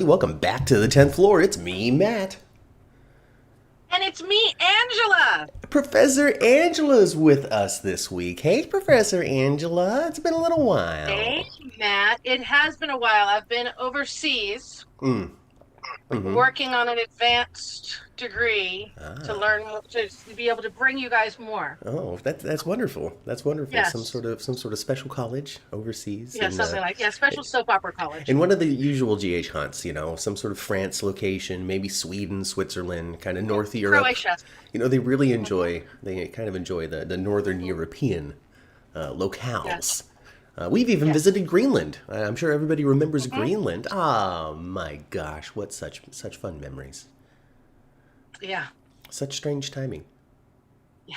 Welcome back to the 10th floor. It's me, Matt. And it's me, Angela. Professor Angela's with us this week. Hey, Professor Angela. It's been a little Hey, while. Matt. It has been a while. I've been overseas Mm. Mm-hmm. working on an advanced degree to Ah. learn, to be able to bring you guys more. Oh, that's wonderful. That's wonderful. Some Yes. sort of some sort of special college overseas, Yeah, something like, yeah, special soap opera college. and one of the usual GH hunts. Some sort of France location, maybe Sweden, Switzerland, kind of North Europe. Croatia. They really Mhm. enjoy. They kind of enjoy the Northern European locales. Yes. We've even Yes. visited Greenland. I'm sure everybody remembers Hmm. Greenland. Ah, my gosh, what such fun memories. Yeah. Such strange timing. Yeah.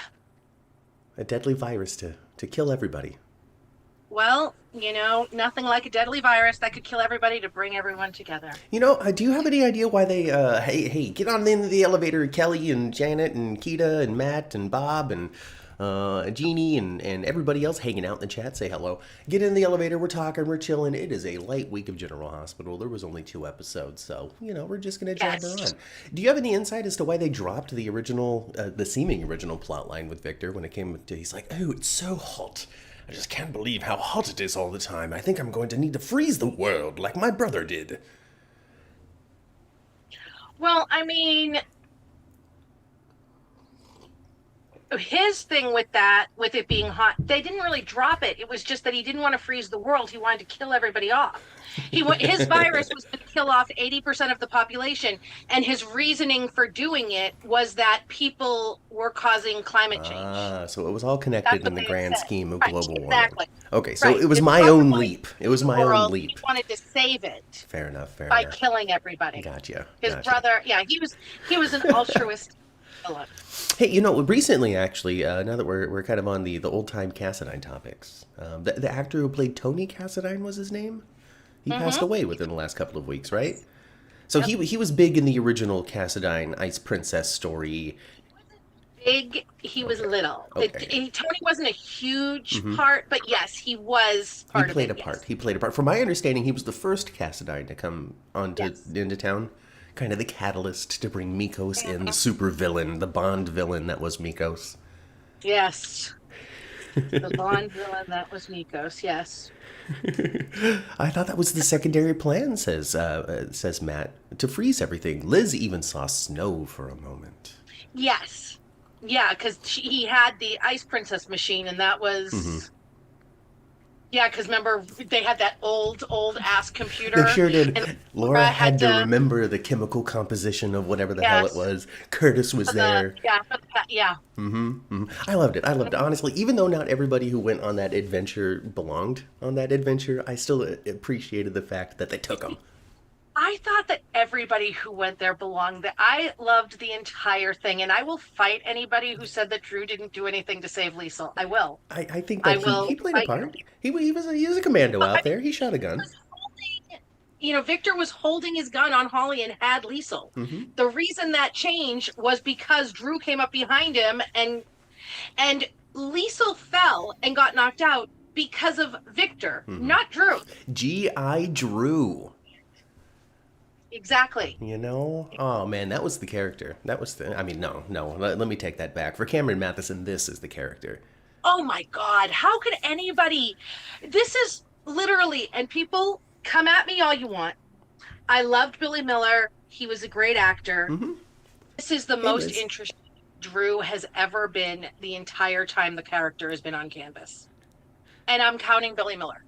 A deadly virus to kill everybody. Well, nothing like a deadly virus that could kill everybody to bring everyone together. Do you have any idea why they? Hey, get on into the elevator, Kelly and Janet and Keita and Matt and Bob and Jeannie and everybody else hanging out in the chat. Say hello. Get in the elevator. We're talking. We're chilling. It is a light week of General Hospital. There was only 2 episodes, so we're just gonna jabber on. Yes. Do you have any insight as to why they dropped the original, the seeming original plot line with Victor when it came to? He's like, oh, it's so hot. I just can't believe how hot it is all the time. I think I'm going to need to freeze the world like my brother did. Well, I mean, his thing with that, with it being hot, they didn't really drop it. It was just that he didn't want to freeze the world. He wanted to kill everybody off. His virus was to kill off 80% of the population, and his reasoning for doing it was that people were causing climate change. Ah, so it was all That's connected in what the they had grand said. scheme of Right, global warming. exactly. Okay, so Right. it was His my brother own wanted leap. to It save was the my own world. He leap. wanted to save it Fair enough, fair by enough. killing everybody. Gotcha, His gotcha. brother, yeah, he was an altruist villain. Hey, recently actually, now that we're kind of on the old time Cassadine topics, the actor who played Tony Cassadine was his name. He passed Mm-hmm. away within the last couple of weeks, right? So Yep. he was big in the original Cassadine Ice Princess story. Big, he was Okay, little. okay. Tony wasn't a huge part, but yes, he was He part of played it. a part. Yes. He played a part. From my understanding, he was the first Cassadine to come Yes. into town, kind of the catalyst to bring Mikos in, the Mhm. super villain, the Bond villain that was Mikos. Yes. The Bond villain that was Nikos. Yes. I thought that was the secondary plan, says Matt, to freeze everything. Liz even saw snow for a moment. Yes. Yeah, because he had the Ice Princess machine, and that Hmm. was, yeah, because remember they had that old ass They computer, sure did. and Laura Laura had had to to, remember the chemical composition of whatever the hell it yes, was. Curtis was for the, there. yeah, yeah. I loved it. I loved it. Mhm. Honestly, even though not everybody who went on that adventure belonged on that adventure, I still appreciated the fact that they took them. I thought that everybody who went there belonged. That I loved the entire thing, and I will fight anybody who said that Drew didn't do anything to save Liesel. I will. I think I that will he played a fight you. part. He was a commando Well, I out mean, there. He shot a he gun. was holding, Victor was holding his gun on Holly and had Liesel. Hmm. The reason that changed was because Drew came up behind him, and Liesel fell and got knocked out because of Victor, not Drew. G.I. Drew. Exactly. Oh man, that was the character. That was the. I mean, no, no. Let me take that back. For Cameron Matheson, this is the character. Oh my God, how could anybody? This is literally, and people come at me all you want. I loved Billy Miller. He was a great actor. Hmm. This is the He most was. interesting Drew has ever been the entire time the character has been on canvas. And I'm counting Billy Miller.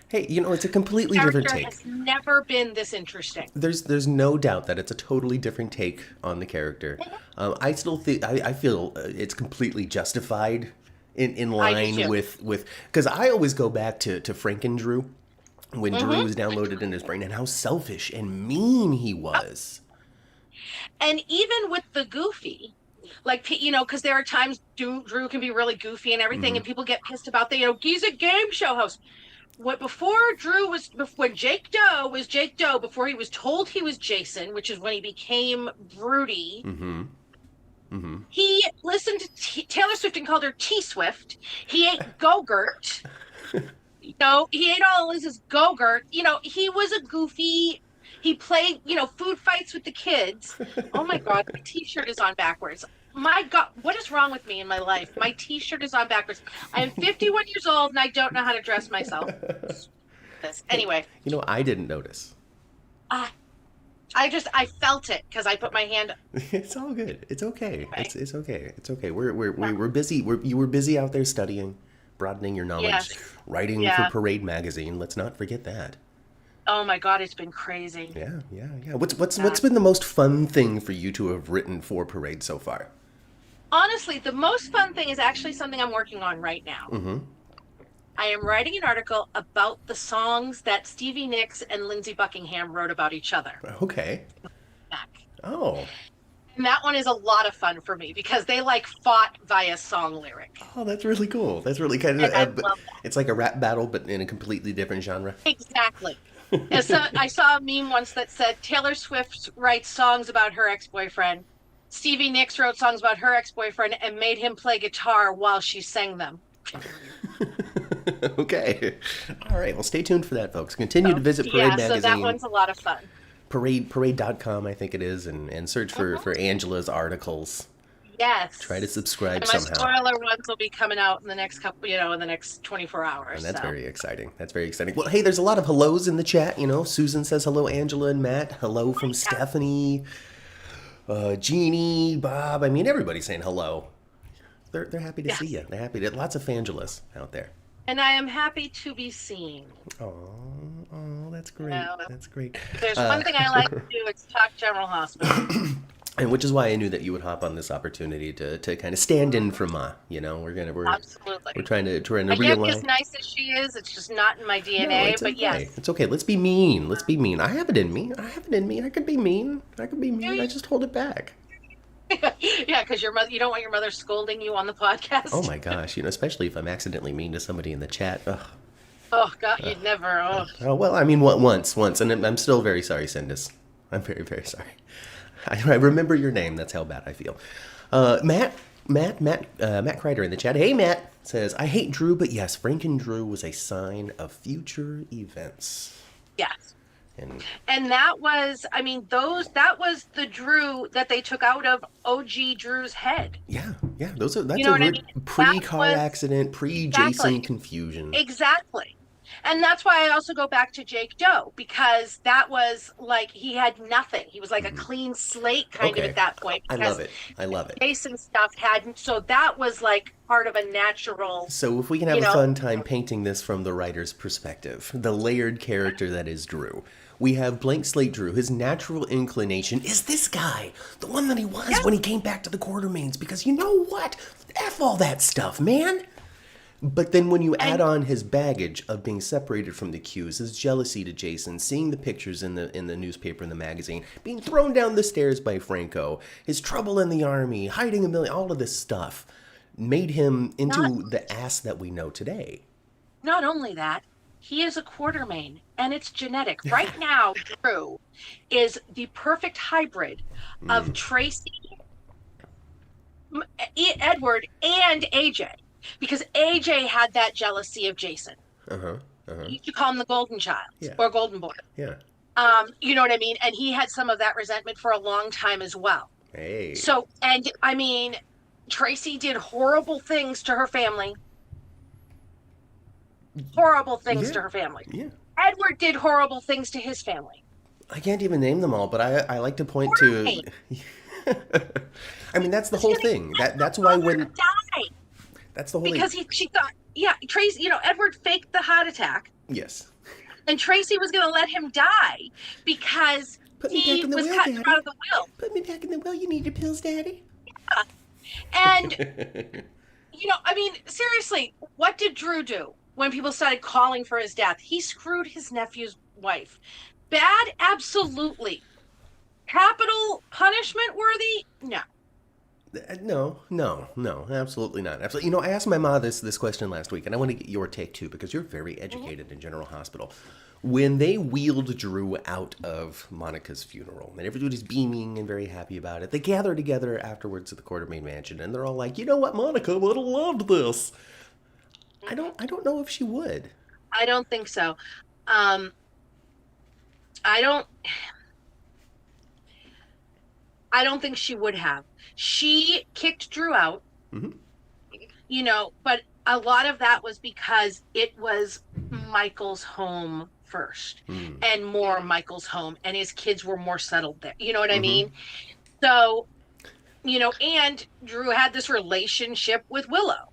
Hey, it's a completely different Character take. has never been this interesting. There's no doubt that it's a totally different take on the character. I still think I feel it's completely justified in I do line too. with because I always go back to Frank and Drew when Drew Hmm. was downloaded in his brain and how selfish and mean he was. And even with the goofy, like, because there are times Drew can be really goofy and everything, Hmm. and people get pissed about that. He's a game show host. When Jake Doe was Jake Doe, before he was told he was Jason, which is when he became broody, Hmm. Hmm. he listened to Taylor Swift and called her T Swift. He ate Go-Gurt. He ate all of Liz's Go-Gurt. He was a goofy. He played, food fights with the kids. Oh my God, my t-shirt is on backwards. My God, what is wrong with me in my life? My t-shirt is on backwards. I am 51 years old and I don't know how to dress myself. Hey, Anyway, I didn't notice. uh, I felt it because I put my hand up. It's all good. It's okay. Anyway. It's okay. It's okay. We're busy. You were busy out there studying, broadening your knowledge, Yes. writing for Yeah. Parade magazine. Let's not forget that. Oh my God, it's been crazy. Yeah. What's been the most fun thing for you to have written for Parade so far? Honestly, the most fun thing is actually something I'm working on right now. Mm-hmm. I am writing an article about the songs that Stevie Nicks and Lindsey Buckingham wrote about each other. Okay. Back. Oh. And that one is a lot of fun for me because they fought via song lyric. Oh, that's really cool. That's really kind And I of. love that. It's like a rap battle, but in a completely different genre. Exactly. And so I saw a meme once that said Taylor Swift writes songs about her ex-boyfriend. Stevie Nicks wrote songs about her ex-boyfriend and made him play guitar while she sang them. Okay. All right. Well, stay tuned for that, folks. Continue to visit Parade Yeah, magazine. so that one's a lot of fun. Parade.com, I think it is, and search for Angela's articles. Yes. Try to subscribe And my somehow. spoiler ones will be coming out in the next couple, in the next 24 hours. And that's so. very exciting. That's very exciting. Well, hey, there's a lot of hellos in the chat. Susan says hello, Angela and Matt. Hello from Stephanie, Jeannie, Bob. I mean, everybody's saying hello. They're happy to see you. They're happy. Lots of Fangelas out there. And I am happy to be seen. Oh, that's great. That's great. If there's one thing I like to do, it's talk General Hospital. And which is why I knew that you would hop on this opportunity to kind of stand in for Ma. We're Absolutely. we're trying to I can't realign. be as nice as she is. It's just not in my DNA. No, it's but okay. yes, It's okay. Let's be mean. I have it in me. I could be mean. I just hold it back. yeah, because you don't want your mother scolding you on the podcast. Oh my gosh, especially if I'm accidentally mean to somebody in the chat. Ugh. Oh God, you'd never. Oh. Oh well, I mean, once, and I'm still very sorry, Sindus. I'm very, very sorry. I remember your name. That's how bad I feel. Matt Kreider in the chat. Hey, Matt says, I hate Drew, but yes, Frank and Drew was a sign of future events. Yes. And that was, that was the Drew that they took out of OG Drew's head. Yeah. That's a pre-car accident, pre-Jason Exactly. confusion. Exactly. And that's why I also go back to Jake Doe, because that was he had nothing. He was like a clean slate kind of at that point. I love it. Jason stuff hadn't. So that was part of a natural. So if we can have a fun time painting this from the writer's perspective, the layered character that is Drew. We have blank slate Drew. His natural inclination is this guy, the one that he was when he came back to the Quartermains, because you know what? F all that stuff, man. But then when you add on his baggage of being separated from the Qs, his jealousy to Jason, seeing the pictures in the newspaper and the magazine, being thrown down the stairs by Franco, his trouble in the army, hiding a million, all of this stuff made him into the ass that we know today. Not only that, he is a Quartermain, and it's genetic. Right now, Drew is the perfect hybrid of Tracy, Edward, and AJ. Because AJ had that jealousy of Jason. You could call him the golden child or golden boy. Yeah. You know what I mean? And he had some of that resentment for a long time as well. Hey. So, Tracy did horrible things to her family. Horrible things to her family. Yeah. Edward did horrible things to his family. I can't even name them all, but I like to point to. I mean, that's the whole thing. That's why when. Die. That's the whole because thing. she thought, Tracy, Edward faked the heart attack. Yes. And Tracy was going to let him die because he was cut out of the will. Put me back in the will. You need your pills, Daddy. Yeah. And, seriously, what did Drew do when people started calling for his death? He screwed his nephew's wife. Bad? Absolutely. Capital punishment worthy? No. No, absolutely not. Absolutely. I asked my mom this question last week, and I want to get your take too, because you're very educated in General Hospital. When they wheeled Drew out of Monica's funeral, and everybody's beaming and very happy about it, they gather together afterwards at the Quartermain Mansion, and they're all like, "You know what, Monica would have loved this." I don't know if she would. I don't think so. I don't. I don't think she would have. She kicked Drew out, but a lot of that was because it was Michael's home first and more Michael's home, and his kids were more settled there. You know what I mean? So, and Drew had this relationship with Willow.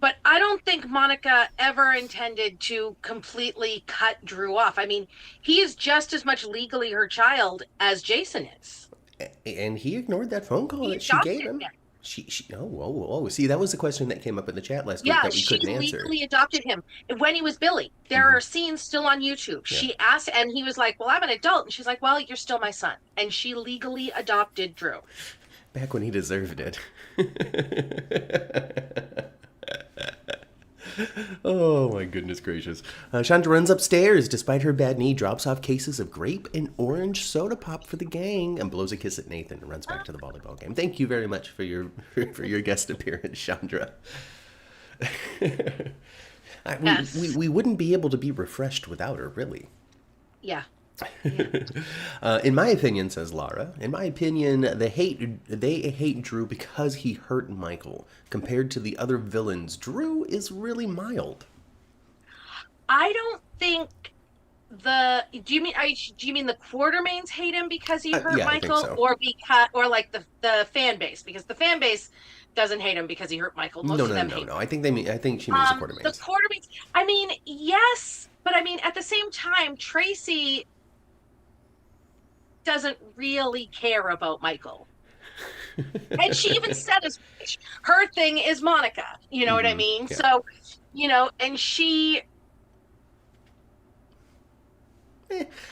But I don't think Monica ever intended to completely cut Drew off. I mean, he is just as much legally her child as Jason is. And he ignored that phone call that she gave him. See, that was the question that came up in the chat last week that we couldn't answer. She legally adopted him when he was Billy. There are scenes still on YouTube. Yeah. She asked, and he was like, well, I'm an adult. And she's like, well, you're still my son. And she legally adopted Drew. Back when he deserved it. Oh my goodness gracious. Chandra runs upstairs despite her bad knee, drops off cases of grape and orange soda pop for the gang, and blows a kiss at Nathan and runs back to the volleyball game. Thank you very much for your guest appearance, Chandra. We wouldn't be able to be refreshed without her, really. Yeah. In my opinion, says Laura, in my opinion, they hate Drew because he hurt Michael. Compared to the other villains, Drew is really mild. I don't think do you mean the Quartermains hate him because he hurt Michael, I think so. or like the fan base, because the fan base doesn't hate him because he hurt Michael. Most of them hate him. I think she means the Quartermains. The Quartermains. I mean, yes, but I mean at the same time, Tracy doesn't really care about Michael. And she even said her thing is Monica. You know what I mean? Yeah. So, and she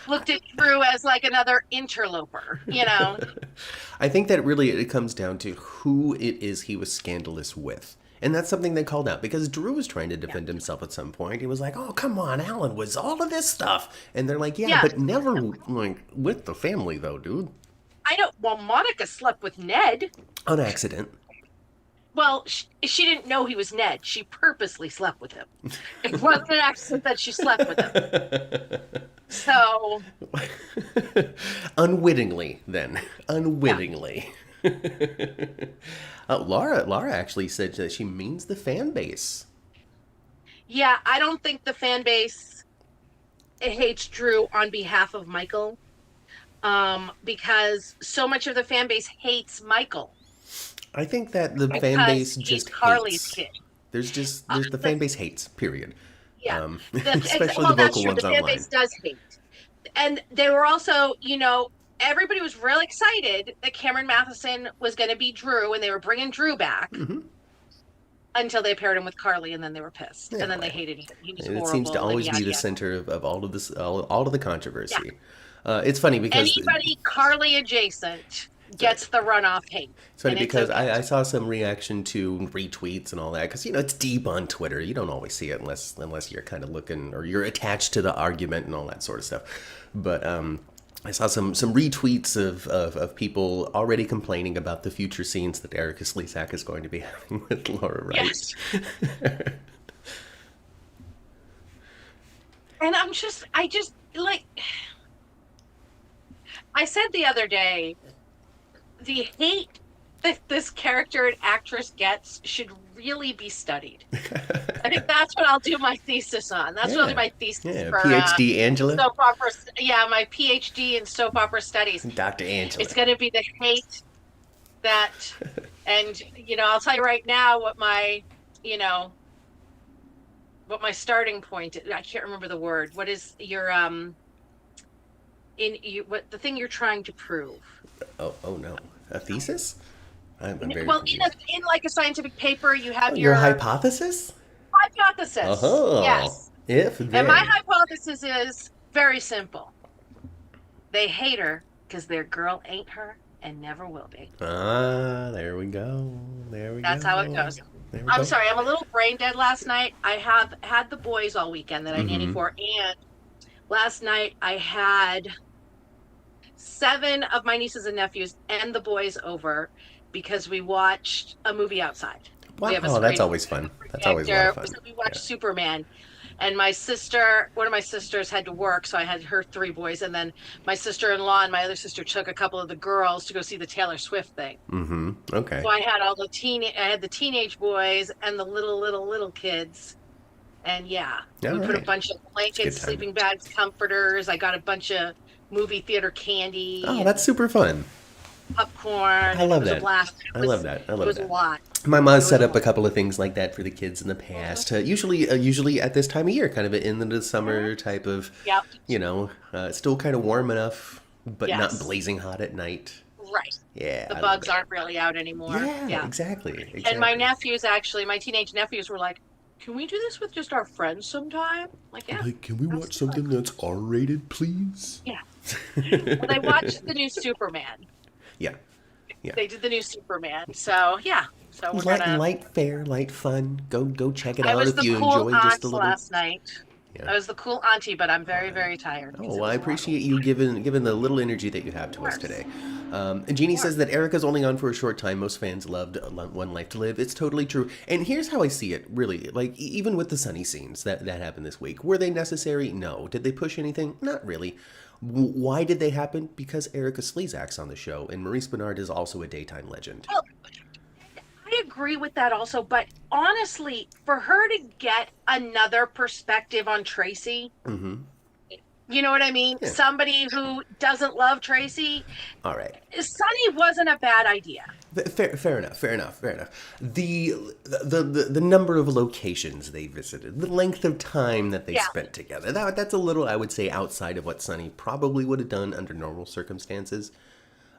looked at Drew as like another interloper, I think that really it comes down to who it is he was scandalous with. And that's something they called out, because Drew was trying to defend himself at some point. He was like, oh, come on, Alan was all of this stuff. And they're like, but never like with the family, though, dude. I know. Well, Monica slept with Ned. On accident. Well, she didn't know he was Ned. She purposely slept with him. It wasn't an accident that she slept with him. So. Unwittingly, then. Unwittingly. Yeah. Laura actually said that she means the fan base. Yeah, I don't think the fan base hates Drew on behalf of Michael, because so much of the fan base hates Michael. I think that the fan base just Carly's hates. Kid. There's the fan base hates, period. Yeah, especially the vocal ones the online. Fan base does hate, and they were also, everybody was real excited that Cameron Matheson was going to be Drew, and they were bringing Drew back until they paired him with Carly, and then they were pissed, and then they hated him. He was horrible. It seems to always be the center of all of this, all of the controversy. Yeah. It's funny because anybody Carly adjacent gets the runoff hate. It's funny because I saw some reaction to retweets and all that, because it's deep on Twitter. You don't always see it unless you're kind of looking, or you're attached to the argument and all that sort of stuff. But I saw some retweets of people already complaining about the future scenes that Erica Slezak is going to be having with Laura Wright. Yes. And I said the other day, the hate that this character and actress gets should really be studied. I think that's what I'll do my thesis on. That's what I'll do my thesis for. PhD Angela? Soap opera, my PhD in soap opera studies. Dr. Angela. It's going to be the hate that, and, I'll tell you right now what my starting point is. I can't remember the word. What is your, what the thing you're trying to prove? Oh no. A thesis? I'm very confused. in like a scientific paper, you have your hypothesis? Hypothesis. Yes. And my hypothesis is very simple. They hate her because their girl ain't her and never will be. There we go. That's how it goes. I'm sorry, I'm a little brain dead last night. I have had the boys all weekend that I nanny for, and last night I had 7 of my nieces and nephews and the boys over because we watched a movie outside. Wow, that's always fun. That's always a lot of fun. So we watched Superman. And one of my sisters had to work, so I had her 3 boys, and then my sister-in-law and my other sister took a couple of the girls to go see the Taylor Swift thing. Mm-hmm. Okay. So I had I had the teenage boys and the little kids. And yeah, All we put a right. bunch of It's a good blankets, time. sleeping bags, comforters. I got a bunch of movie theater Oh, candy that's and super fun. popcorn, I and it love was a that. blast. I love that. I It love was a that. lot. My mom It was set a up a lot. couple of things like that for the kids in the Mhm. past. Usually at this time of year, kind of in the Mhm. summer type of, Yep. still kind of warm enough, but not Yes. blazing hot at night. Right. Yeah, The I love bugs it. aren't really out anymore. Yeah, Yeah. exactly, And my exactly. nephews, actually, my teenage nephews were like, "Can we do this with just our friends sometime?" I'm like, yeah, Like, can we watch absolutely. something that's R-rated, please? Yeah. Well, they watched the new Superman. Yeah, yeah. They did the new Superman. So yeah. So we're gonna Light fare, light fun. Go check it I out was if the you cool enjoy just aunt a little. last night. Yeah. I was the cool auntie, but I'm very, very tired Oh, because it well, I was a lot. appreciate you giving the little energy that you have Of to us course. today. And Jeannie Of says course. that Erica's only on for a short time. Most fans loved One Life to Live. It's totally true. And here's how I see it, really. Like, even with the Sonny scenes that happened this week, were they necessary? No. Did they push anything? Not really. Why did they happen? Because Erica Slezak's on the show, and Maurice Bernard is also a daytime legend. Well, I agree with that also, but honestly, for her to get another perspective on Tracy, Mm-hmm. you know what I mean? Yeah. Somebody who doesn't love Tracy, All right. Sonny wasn't a bad idea. Fair enough. Fair enough. Fair enough. The number of locations they visited, the length of time that they Yeah. spent together, that's a little, I would say, outside of what Sonny probably would have done under normal circumstances.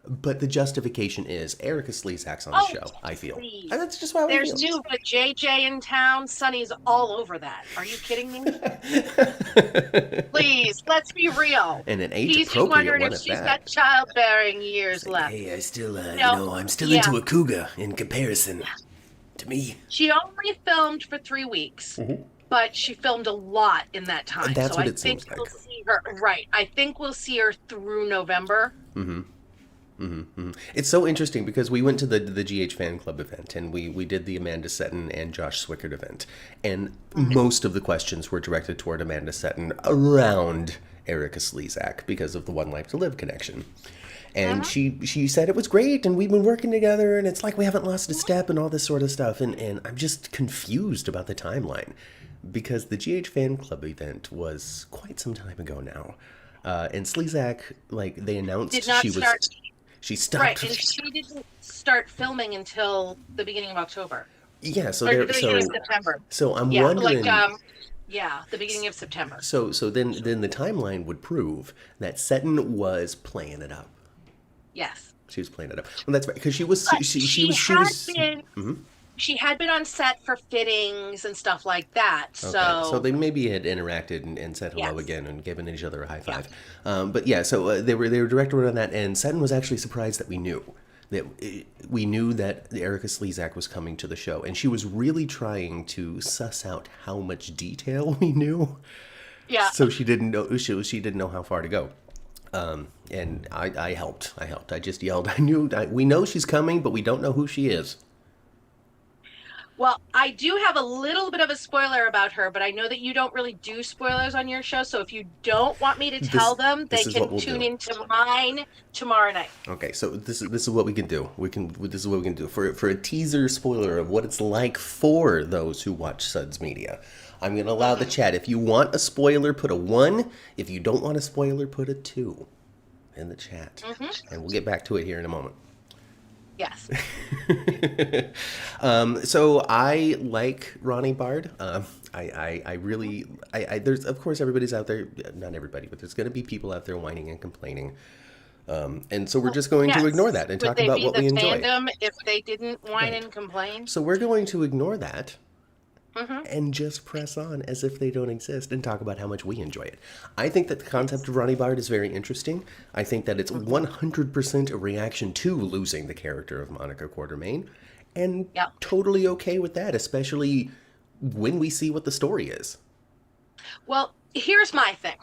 But the justification is Erica Slezak's on the Oh, show. I feel, please. and that's just how I There's feel. new but JJ in town. Sonny's all over that. Are you kidding me? Please, let's be real. And an age He's just appropriate wondering one if at she's that. got childbearing years left. Hey, I still, No, I'm still yeah. into a cougar in comparison to me. She only filmed for 3 weeks, but she filmed a lot in that time. That's So what I it think seems we'll like. see her. Right. I think we'll see her through November. It's so interesting because we went to the GH fan club event and we did the Amanda Setton and Josh Swickard event, and most of the questions were directed toward Amanda Setton around Erica Slezak because of the One Life to Live connection. And she said it was great and we've been working together and it's like we haven't lost a step and all this sort of stuff, and I'm just confused about the timeline because the GH fan club event was quite some time ago now. And Slezak, like, they announced Did not start. she Right. stopped. And she didn't start filming until the beginning of October. Yeah, so Or the there, beginning of September. so I'm Yeah. wondering. Yeah, the beginning of September. So then the timeline would prove that Setton was playing it up. Yes. She was playing it up. Well, that's right because she was But she was. she had been on set for fittings and stuff like that. Okay, So, so they maybe had interacted and said hello yes. again and given each other a high Yeah. five. But yeah, so they were directed on that, and Setton was actually surprised that we knew that Erica Slezak was coming to the show, and she was really trying to suss out how much detail we knew. Yeah. So she didn't know she didn't know how far to go. And I helped. I just yelled. We know she's coming, but we don't know who she is. Well, I do have a little bit of a spoiler about her, but I know that you don't really do spoilers on your show. So if you don't want me to tell them, they this is what can we'll tune do. into mine tomorrow night. Okay, so this is what we can do. This is what we can do for a teaser spoiler of what it's like for those who watch Suds Media. I'm going to allow the chat. If you want a spoiler, put a 1. If you don't want a spoiler, put a 2 in the chat. And we'll get back to it here in a moment. Yes. So I like Ronnie Bard. I really, there's, of course, everybody's out there, not everybody, but there's going to be people out there whining and complaining. And so we're just going to Yes. ignore that and Would talk they about be what the we enjoy. fandom if they didn't whine Right. and complain? So we're going to ignore that and just press on as if they don't exist and talk about how much we enjoy it. I think that the concept of Ronnie Bard is very interesting. I think that it's 100% a reaction to losing the character of Monica Quartermain, and Yep. totally okay with that, especially when we see what the story is. Well, here's my thing.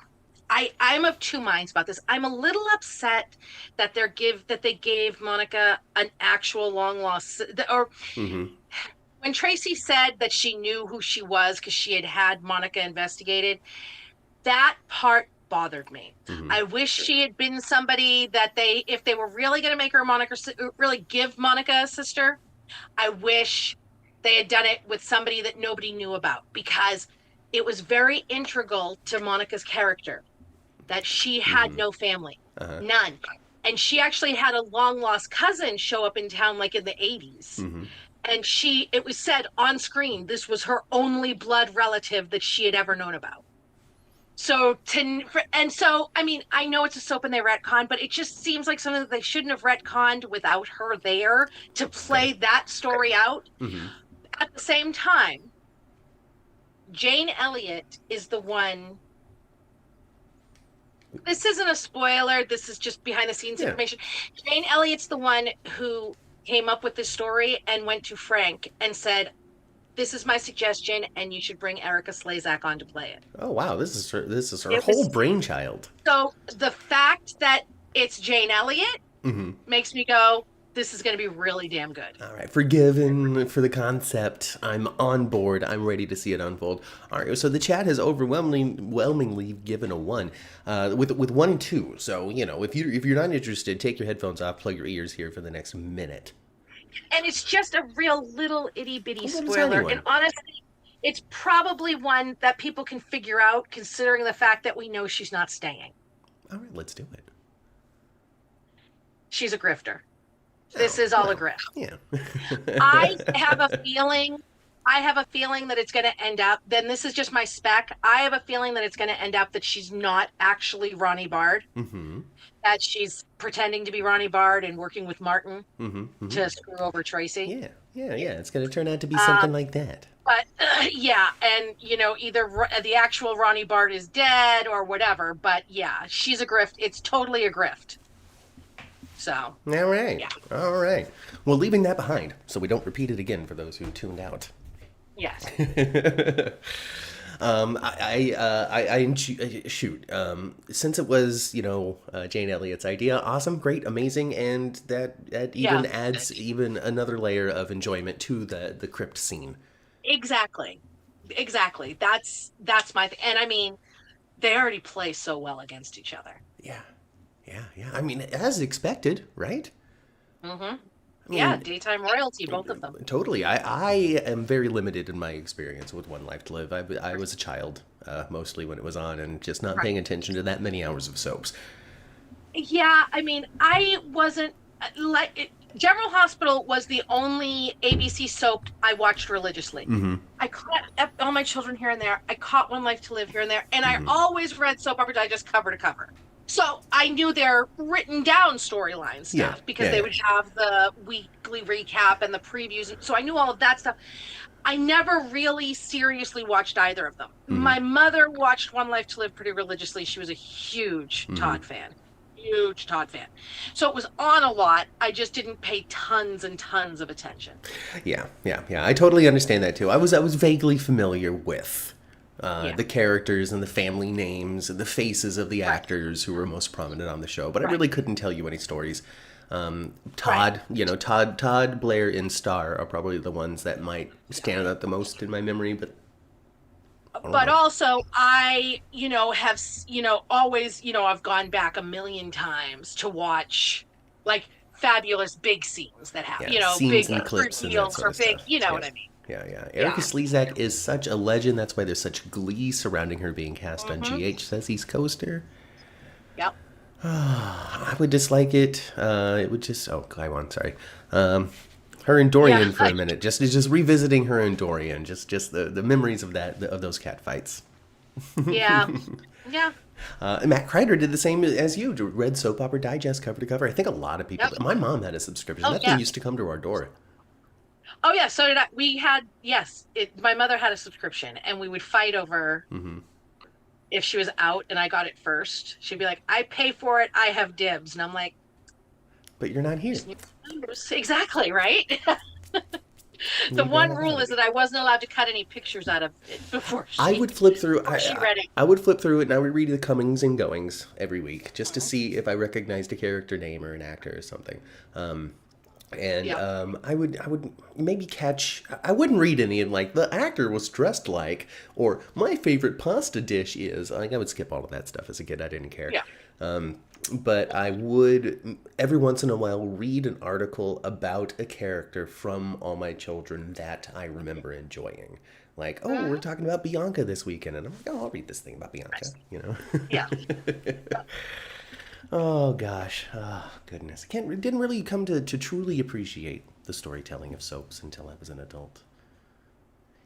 I'm of two minds about this. I'm a little upset that they gave Monica an actual long lost, or when Tracy said that she knew who she was because she had Monica investigated, that part bothered me. I wish she had been somebody that if they were really going to make her really give Monica a sister, I wish they had done it with somebody that nobody knew about, because it was very integral to Monica's character that she had no family, none. And she actually had a long lost cousin show up in town like in the 80s. And it was said on screen, this was her only blood relative that she had ever known about. So, I mean, I know it's a soap and they retcon, but it just seems like something that they shouldn't have retconned without her there to play that story out. At the same time, Jane Elliott is the one. This isn't a spoiler. This is just behind the scenes information. Jane Elliott's the one who came up with this story and went to Frank and said, this is my suggestion, and you should bring Erica Slezak on to play it. Oh wow, this is her whole brainchild. So the fact that it's Jane Elliott makes me go, this is going to be really damn good. All right, forgiven for the concept. I'm on board. I'm ready to see it unfold. All right, so the chat has overwhelmingly given a 1, with 1 and 2. So if you're not interested, take your headphones off, plug your ears here for the next minute. And it's just a real little itty bitty spoiler. And honestly, it's probably one that people can figure out, considering the fact that we know she's not staying. All right, let's do it. She's a grifter. This is all a grift. Yeah. I have a feeling that it's going to end up, then this is just my spec. I have a feeling that it's going to end up that she's not actually Ronnie Bard. That she's pretending to be Ronnie Bard and working with Martin to screw over Tracy. Yeah. It's going to turn out to be something like that. But and either the actual Ronnie Bard is dead or whatever. But yeah, she's a grift. It's totally a grift. So. All right. Yeah. All right. Well, leaving that behind so we don't repeat it again for those who tuned out. Yes. Since it was, Jane Elliott's idea, awesome, great, amazing, and that even adds even another layer of enjoyment to the crypt scene. Exactly. That's my thing. And I mean, they already play so well against each other. Yeah. I mean, as expected, right? Daytime royalty, both of them. Totally. I am very limited in my experience with One Life to Live. I was a child, mostly when it was on, and just not paying attention to that many hours of soaps. Yeah, I mean, I wasn't, General Hospital was the only ABC soap I watched religiously. I caught All My Children here and there. I caught One Life to Live here and there. And I always read Soap Opera Digest cover to cover. So I knew their written down storyline stuff because they would have the weekly recap and the previews. So I knew all of that stuff. I never really seriously watched either of them. My mother watched One Life to Live pretty religiously. She was a huge Todd fan. Huge Todd fan. So it was on a lot. I just didn't pay tons and tons of attention. Yeah. I totally understand that too. I was vaguely familiar with the characters and the family names and the faces of the actors who were most prominent on the show, but I really couldn't tell you any stories. Todd, Blair, and Star are probably the ones that might stand out the most in my memory, but also I, have, always, I've gone back a million times to watch like fabulous big scenes that have, scenes big and clips reveals or big, what I mean. Yeah. Erica Slezak is such a legend. That's why there's such glee surrounding her being cast on GH, says East Coaster. Yep. I would dislike it. It would just... Oh, Kaiwan, sorry. Her and Dorian for a minute. Just revisiting her and Dorian. Just the memories of those cat fights. Yeah. Matt Kreider did the same as you. Read Soap Opera Digest cover to cover. I think a lot of people... My mom had a subscription. That thing used to come to our door. Oh, yeah, so did I. We had, my mother had a subscription, and we would fight over if she was out and I got it first. She'd be like, I pay for it, I have dibs. And I'm like... But you're not here. Exactly, right? The one rule is that I wasn't allowed to cut any pictures out of it before she read it. I would flip through it, and I would read the comings and goings every week, just to see if I recognized a character name or an actor or something. And Yep. I would maybe catch. I wouldn't read any of like the actor was dressed like, or my favorite pasta dish is. Like I would skip all of that stuff as a kid. I didn't care. Yeah. But I would every once in a while read an article about a character from All My Children that I remember enjoying. Like, oh, we're talking about Bianca this weekend, and I'm like, oh, I'll read this thing about Bianca. You know. Yeah. Oh gosh, oh goodness, didn't really come to truly appreciate the storytelling of soaps until I was an adult.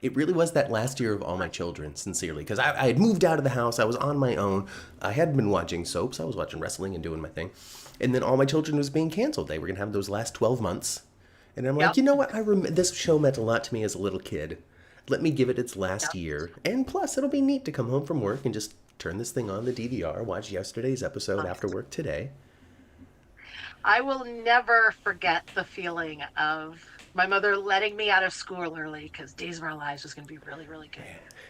It really was that last year of All My Children, sincerely, because I had moved out of the house, I was on my own, I hadn't been watching soaps, I was watching wrestling and doing my thing, and then All My Children was being canceled. They were gonna have those last 12 months, and I'm like, Yep. you know what? This show meant a lot to me as a little kid. Let me give it its last Yep. year, and plus, it'll be neat to come home from work and just turn this thing on the DVR, watch yesterday's episode after work today. I will never forget the feeling of my mother letting me out of school early because Days of Our Lives was going to be really, really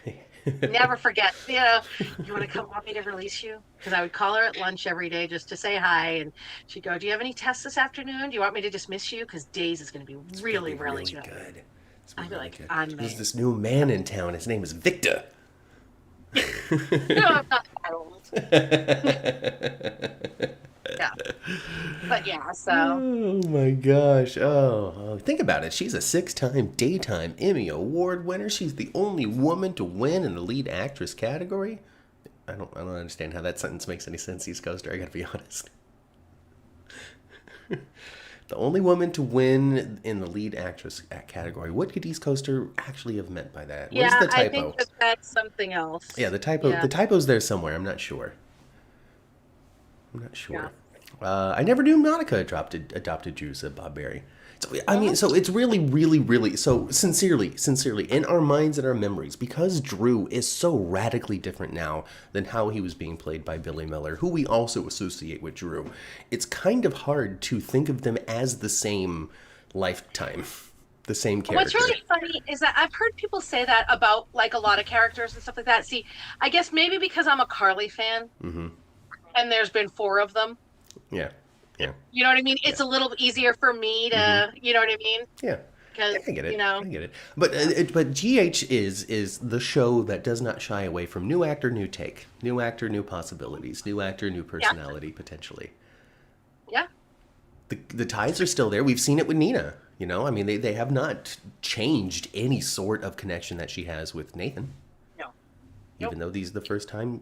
good. Never forget. You know, you want me to release you? Because I would call her at lunch every day just to say hi, and she'd go, "Do you have any tests this afternoon? Do you want me to dismiss you? Because Days is going to be really, really good." I'd be like, "I'm There's this new man in town. His name is Victor." No, I'm not that old. Yeah. But yeah, so Oh my gosh. Oh, think about it. She's a 6-time Daytime Emmy Award winner. She's the only woman to win in the lead actress category. I don't understand how that sentence makes any sense, East Coaster. I gotta be honest. The only woman to win in the lead actress category. What could East Coaster actually have meant by that? yeah, What is the I typo? think that's something else. Yeah, the typo. Yeah. The typo's there somewhere. I'm not sure. I never knew Monica adopted Drew, said Bob Berry. So, I mean, so it's really, really, really, so sincerely, in our minds and our memories, because Drew is so radically different now than how he was being played by Billy Miller, who we also associate with Drew. It's kind of hard to think of them as the same lifetime, the same character. What's really funny is that I've heard people say that about like a lot of characters and stuff like that. See, I guess maybe because I'm a Carly fan, and there's been 4 of them. Yeah. You know what I mean? It's a little easier for me to, you know what I mean? Yeah. Because, I get it. you know. I get it. But GH is the show that does not shy away from new actor, new take, new actor, new possibilities, new actor, new personality, potentially. Yeah. The ties are still there. We've seen it with Nina. You know, I mean, they have not changed any sort of connection that she has with Nathan. Even though these are the first time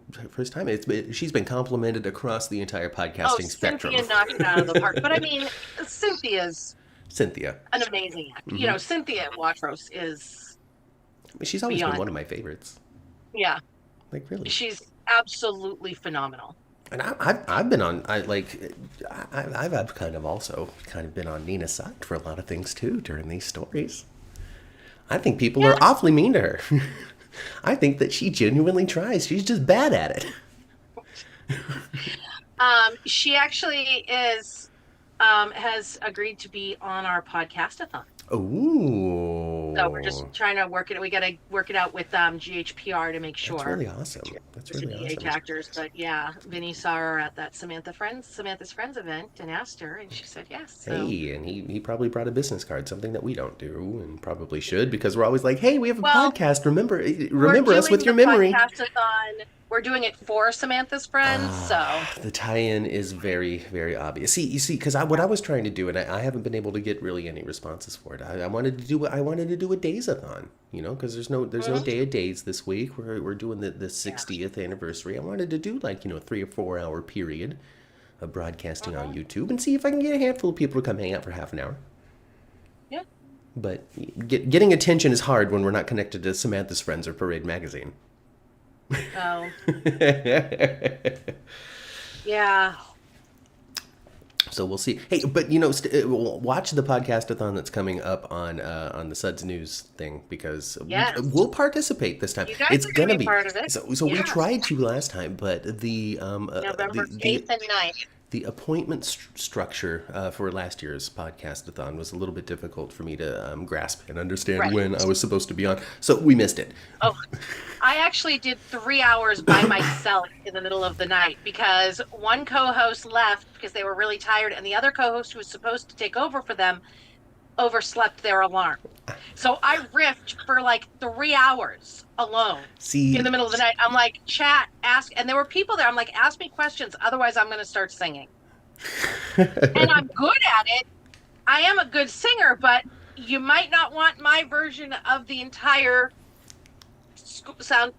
she's been complimented across the entire podcasting spectrum. Cynthia knocked it out of the park. But I mean, Cynthia's Cynthia, an amazing actor. You know, Cynthia Watros is. I mean, she's always been one of my favorites. Yeah. Like really. She's absolutely phenomenal. And I've been on I've kind of been on Nina's side for a lot of things too during these stories. I think people are awfully mean to her. I think that she genuinely tries. She's just bad at it. She actually has agreed to be on our podcast-a-thon. Ooh. So we're just trying to work it. We got to work it out with GHPR to make sure. That's really awesome. That's really awesome. Actors, but yeah, Vinny saw her at that Samantha's Friends event and asked her, and she said yes. So. Hey, and he probably brought a business card, something that we don't do, and probably should, because we're always like, hey, we have a podcast. Remember us with your memory. We're doing it for Samantha's Friends, so the tie-in is very, very obvious. You see, because what I was trying to do, and I haven't been able to get really any responses for it. I wanted to do a Days-a-thon, you know, because there's no Day of Days this week. We're doing the 60th anniversary. I wanted to do like, you know, a 3 or 4 hour period of broadcasting on YouTube and see if I can get a handful of people to come hang out for half an hour. Yeah. But getting attention is hard when we're not connected to Samantha's Friends or Parade Magazine. Oh. Yeah. So we'll see. Hey, but you know, watch the podcast-a-thon that's coming up on the Suds News thing, because we'll participate this time. You guys it's are gonna be part of it. So we tried to last time, but the November 8th and 9th. The appointment structure for last year's podcast-a-thon was a little bit difficult for me to grasp and understand when I was supposed to be on, so we missed it. Oh, I actually did 3 hours by myself in the middle of the night because one co-host left because they were really tired, and the other co-host who was supposed to take over for them overslept their alarm. So I riffed for like 3 hours alone in the middle of the night. I'm like, chat, ask, and there were people there. I'm like, ask me questions, otherwise I'm going to start singing. And I'm good at it. I am a good singer, but you might not want my version of the entire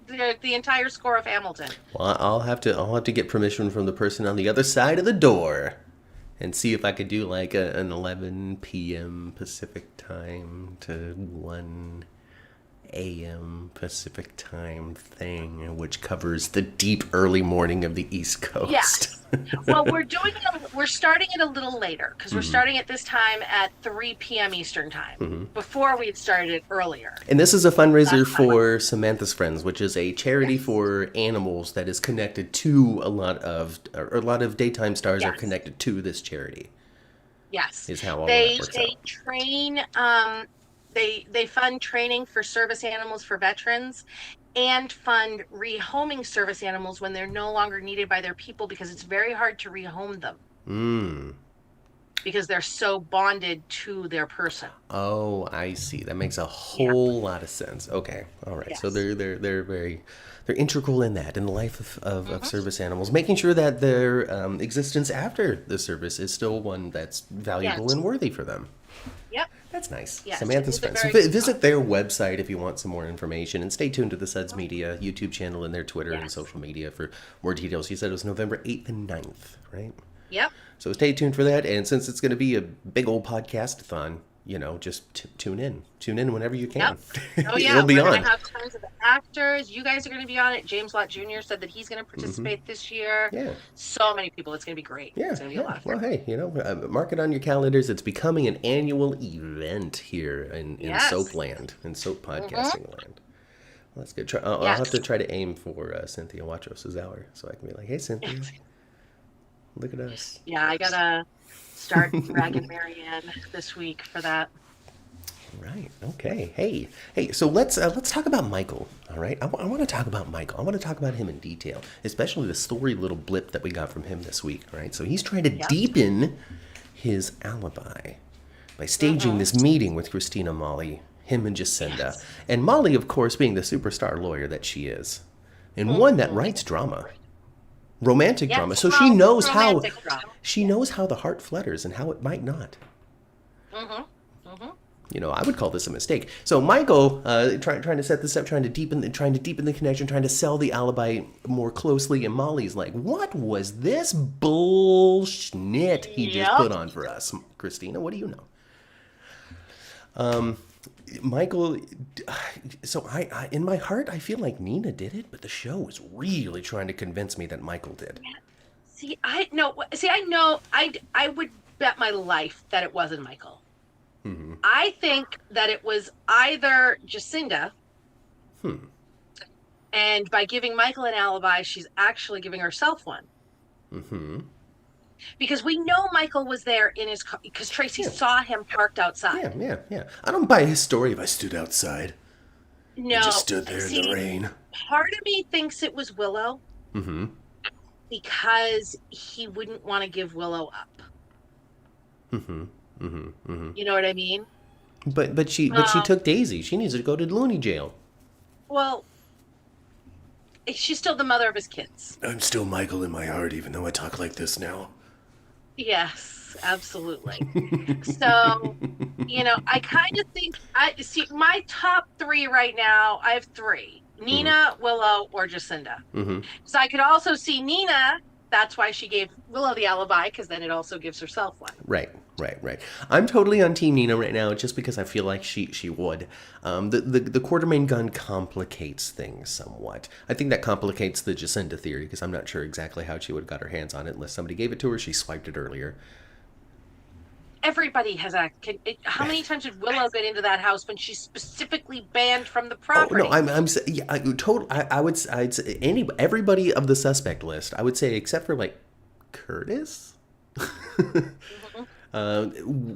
the entire score of Hamilton. Well, I'll have to get permission from the person on the other side of the door and see if I could do like an 11 p.m. Pacific time to 1 a.m. Pacific time thing, which covers the deep early morning of the East Coast. Yes. Well, we're starting it a little later because we're starting at this time at 3 p.m. Eastern time. Before we had started it earlier. And this is a fundraiser for Samantha's Friends, which is a charity for animals that is connected to a lot of daytime stars are connected to this charity. Yes. Is how all that works they out. Train. They fund training for service animals for veterans and fund rehoming service animals when they're no longer needed by their people because it's very hard to rehome them. Because they're so bonded to their person. Oh, I see. That makes a whole lot of sense. Okay. All right. Yes. So they're integral in that, in the life of service animals, making sure that their existence after the service is still one that's valuable and worthy for them. Yep. That's nice. Yes, Samantha's Friends. So visit their website if you want some more information, and stay tuned to the Suds Media YouTube channel and their Twitter and social media for more details. You said it was November 8th and 9th, right? Yep. So stay tuned for that, and since it's going to be a big old podcast-a-thon, just tune in. Tune in whenever you can. Yep. Oh, yeah. It'll be We're on. going to have tons of actors. You guys are going to be on it. James Lott Jr. said that he's going to participate this year. Yeah. So many people. It's going to be great. Yeah. It's going to be a lot of fun. Well, hey, mark it on your calendars. It's becoming an annual event here in Soapland, in Soap Podcasting Land. Well, that's good. I'll have to try to aim for Cynthia Watros' hour, so I can be like, hey, Cynthia, look at us. Yeah, I got to start ragging Marianne this week for that. Right. Okay. Hey. So let's talk about Michael. All right. I want to talk about Michael. I want to talk about him in detail, especially the story little blip that we got from him this week. All right. So he's trying to deepen his alibi by staging this meeting with Christina, Molly, him, and Jacinda, and Molly, of course, being the superstar lawyer that she is, and one that writes drama, romantic drama. So she knows how the heart flutters and how it might not. I would call this a mistake. So Michael, trying to set this up, trying to deepen the connection, trying to sell the alibi more closely, and Molly's like, "What was this bullshit he just put on for us, Christina? What do you know?" Michael. So I in my heart, I feel like Nina did it, but the show was really trying to convince me that Michael did. I know. I would bet my life that it wasn't Michael. I think that it was either Jacinda, and by giving Michael an alibi, she's actually giving herself one. Because we know Michael was there in his car, because Tracy saw him parked outside. Yeah. I don't buy his story if I stood outside. No. I just stood there in the rain. Part of me thinks it was Willow. Because he wouldn't want to give Willow up. You know what I mean? But she took Daisy. She needs to go to loony jail. Well, she's still the mother of his kids. I'm still Michael in my heart, even though I talk like this now. Yes, absolutely. So, I kind of think my top 3 right now. I have 3: Nina, Willow, or Jacinda. So I could also see Nina. That's why she gave Willow the alibi, because then it also gives herself one. Right. I'm totally on Team Nina right now, just because I feel like she would. The Quartermain gun complicates things somewhat. I think that complicates the Jacinda theory, because I'm not sure exactly how she would have got her hands on it unless somebody gave it to her. She swiped it earlier. Everybody has how many times did Willow get into that house when she's specifically banned from the property? Oh, no, I'd say everybody of the suspect list, I would say, except for like Curtis, Mhm.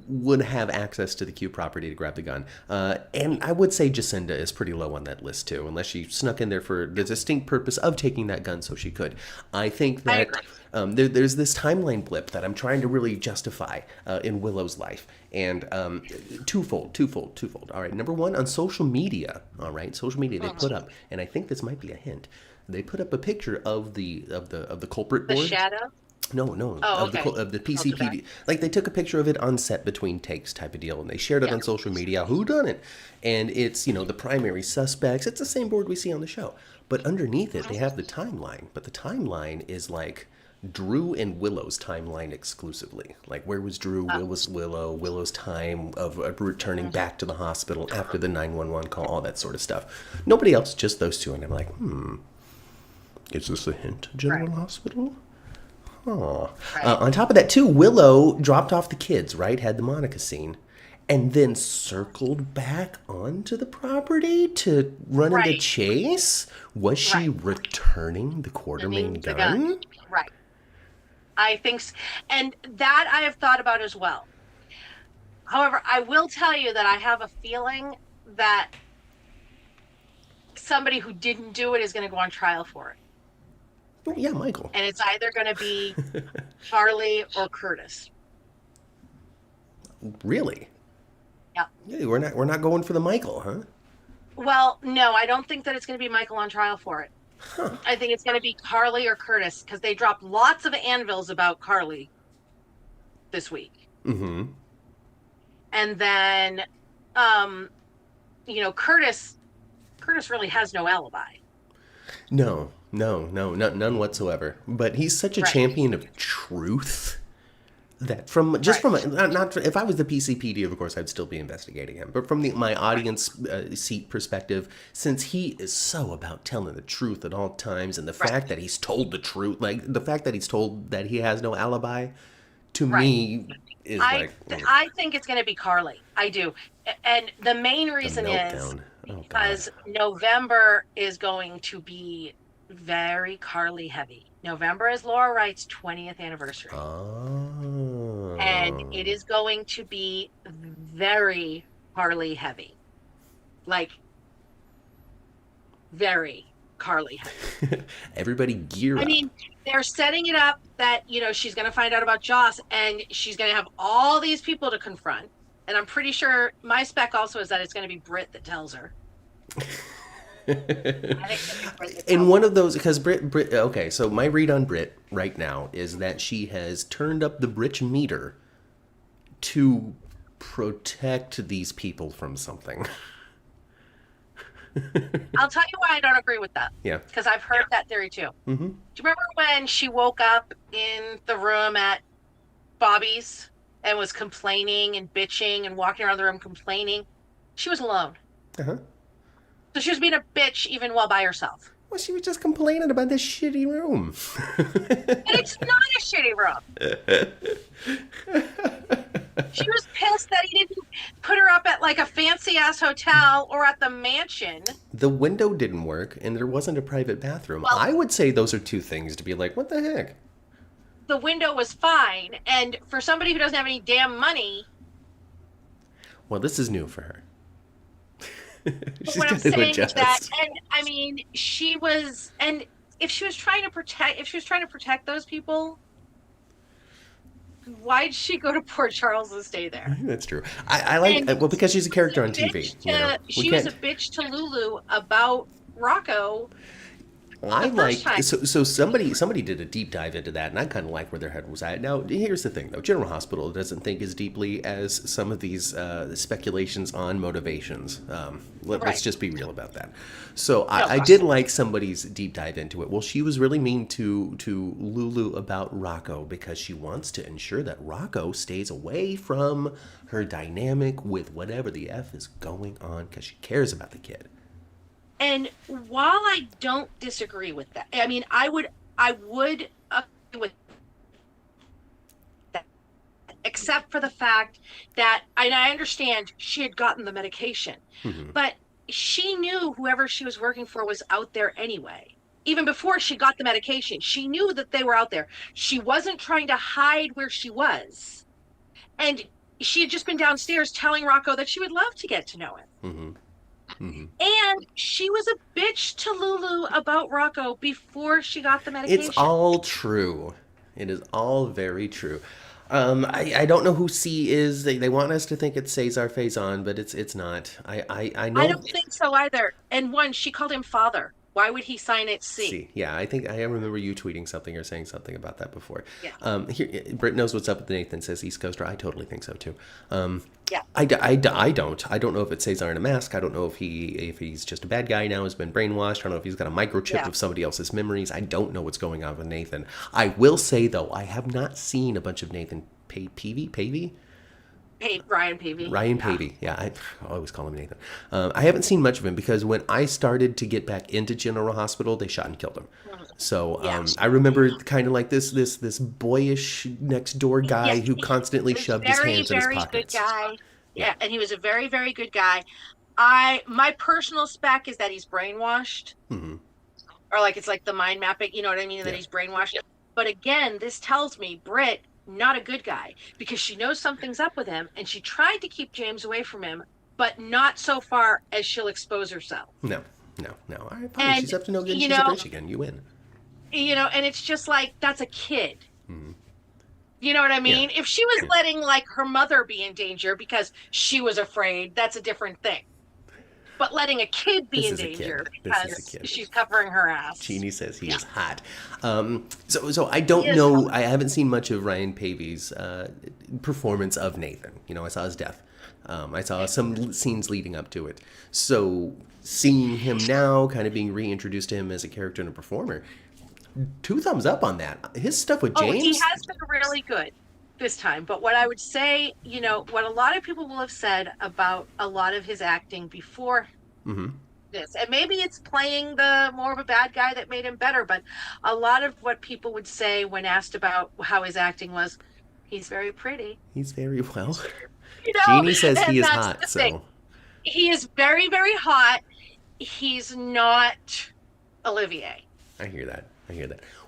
would have access to the Q property to grab the gun. And I would say Jacinda is pretty low on that list too, unless she snuck in there for the distinct purpose of taking that gun so she could. I think I that agree. there's this timeline blip that I'm trying to really justify in Willow's life. And twofold. All right, number one, on social media. All right, social media they put Mhm. up, and I think this might be a hint. They put up a picture of the culprit The board. shadow. No, Oh, okay. of the I'll do that. PCPD. Like they took a picture of it on set between takes, type of deal, and they shared it Yeah. on social media. Who done it? And it's the primary suspects. It's the same board we see on the show, but underneath it they have the timeline. But the timeline is like Drew and Willow's timeline exclusively. Like where was Drew? Where was Willow? Willow's time of returning Mhm. back to the hospital after the 911 call, all that sort of stuff. Nobody else, just those two. And I'm like, is this a hint, Right. General Hospital? Oh. Right. On top of that, too, Willow dropped off the kids, right? Had the Monica scene. And then circled back onto the property to run into Right. Chase? Was she Right. returning the Sending Quartermain the gun. gun? Right. I think, and that I have thought about as well. However, I will tell you that I have a feeling that somebody who didn't do it is going to go on trial for it. Oh, yeah, Michael. And it's either going to be Harley or Curtis. Really? Yeah. Yeah, we're not going for the Michael, huh? Well, no, I don't think that it's going to be Michael on trial for it. Huh. I think it's going to be Carly or Curtis because they dropped lots of anvils about Carly this week. Mm-hmm. And then, Curtis really has no alibi. No, none whatsoever. But he's such a Right. champion of truth that if I was the PCPD, of course, I'd still be investigating him. But from my audience seat perspective, since he is so about telling the truth at all times, and the Right. fact that he's told the truth, like the fact that he's told that he has no alibi, to Right. me is I think it's going to be Carly. I do. And the main the reason is meltdown. Oh God. because November is going to be very Carly heavy. November is Laura Wright's 20th anniversary. Oh. And it is going to be very Carly heavy. Like, very Carly heavy. Everybody gear up. I mean, they're setting it up that, she's going to find out about Joss and she's going to have all these people to confront. And I'm pretty sure my spec also is that it's going to be Britt that tells her. I think it's gonna be Britt that In tells one her. of those, because Britt, okay, so my read on Britt right now is that she has turned up the Brit meter to protect these people from something. I'll tell you why I don't agree with that. Yeah. Because I've heard that theory too. Mm-hmm. Do you remember when she woke up in the room at Bobby's and was complaining and bitching and walking around the room complaining? She was alone. Uh-huh. So she was being a bitch even while by herself. Well, she was just complaining about this shitty room. And it's not a shitty room. She was pissed that he didn't put her up at like a fancy ass hotel or at the mansion. The window didn't work, and there wasn't a private bathroom. Well, I would say those are two things to be like, what the heck? the window was fine. And for somebody who doesn't have any damn money, Well, this is new for her. She's what I'm got to saying is adjust. that, and I mean, she was, and if she was trying to protect those people, why'd she go to Port Charles and stay there? That's true. I like And well because she's a character on Bitch TV. to- We she was a can't. bitch to Lulu about Rocco. I the like first time. so somebody did a deep dive into that, and I kind of like where their head was at. Now, here's the thing, though: General Hospital doesn't think as deeply as some of these speculations on motivations. Let's Right. just be real about that. So No, I fuck did no. like somebody's deep dive into it. Well, she was really mean to Lulu about Rocco because she wants to ensure that Rocco stays away from her dynamic with whatever the f is going on because she cares about the kid. And while I don't disagree with that, I mean, I would agree with that, except for the fact that, and I understand she had gotten the medication, Mhm. but she knew whoever she was working for was out there anyway. even before she got the medication. She knew that they were out there. She wasn't trying to hide where she was. And she had just been downstairs telling Rocco that she would love to get to know him. And she was a bitch to Lulu about Rocco before she got the medication. It's all true. It is all very true. I don't know who C is. They want us to think it's Cesar Faison, but it's not. I know. I don't think so either. And one, she called him father. Why would he sign it C? C. Yeah, I think I remember you tweeting something or saying something about that before. Yeah. Here, Britt knows what's up with Nathan. Says East Coaster. I totally think so too. Yeah. I don't know if it's Cesar in a mask. I don't know if he's just a bad guy now, has been brainwashed. I don't know if he's got a microchip of somebody else's memories. I don't know what's going on with Nathan. I will say though, I have not seen a bunch of Nathan Pavey. Ryan Pavey. Yeah, I always call him Nathan. I haven't seen much of him because when I started to get back into General Hospital, they shot and killed him. So I remember kind of like this boyish next door guy who constly shoved his hands in his pockets. Very, very good guy. Yeah, and he was a very, very good guy. My personal spec is that he's brainwashed, or like it's like the mind mapping. You know what I mean? That he's brainwashed. But again, this tells me Britt, not a good guy, because she knows something's up with him, and she tried to keep James away from him, but not so far as she'll expose herself. No. All right, fine. She's up to no good. She's a bitch again. You win. And it's just like, that's a kid. You know what I mean? If she was letting like her mother be in danger because she was afraid, that's a different thing. But letting a kid be in danger because she's covering her ass. Jeannie says he is hot. So I don't know. I haven't seen much of Ryan Pavey's performance of Nathan. I saw his death. I saw some scenes leading up to it. So seeing him now, kind of being reintroduced to him as a character and a performer, 2 thumbs up on that. His stuff with James. He has been really good this time. But what I would say, what a lot of people will have said about a lot of his acting before this, and maybe it's playing the more of a bad guy that made him better, but a lot of what people would say when asked about how his acting was, he's very pretty. He's very well. Jeannie says he is hot, so. He is very, very hot. He's not Olivier. I hear that.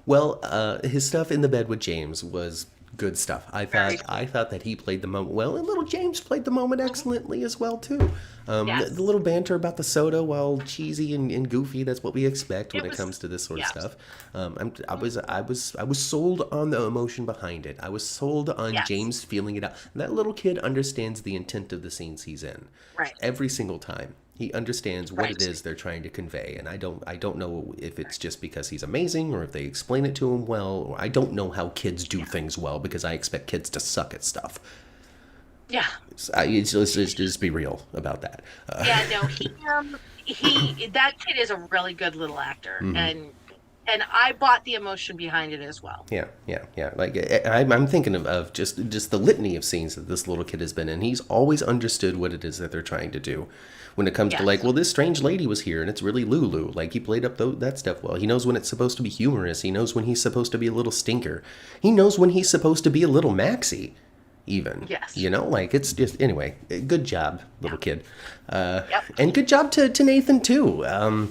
Well, his stuff in the bed with James was good stuff. I thought that he played the moment well, and little James played the moment excellently as well too. The little banter about the soda, while cheesy and goofy, that's what we expect when it comes to this sort of stuff. I was sold on the emotion behind it. I was sold on James feeling it out. That little kid understands the intent of the scenes he's in. Right. Every single time. He understands what it is they're trying to convey, and I don't know if it's just because he's amazing or if they explain it to him well. Or I don't know how kids do things well because I expect kids to suck at stuff. Yeah, let's just be real about that. He that kid is a really good little actor, and I bought the emotion behind it as well. Yeah. Like I'm thinking of just the litany of scenes that this little kid has been in. He's always understood what it is that they're trying to do. When it comes to like, well, this strange lady was here and it's really Lulu. Like he played up that stuff well. He knows when it's supposed to be humorous. He knows when he's supposed to be a little stinker. He knows when he's supposed to be a little Maxie, even. Yes. Like it's just, anyway, good job, little kid. And good job to Nathan too. I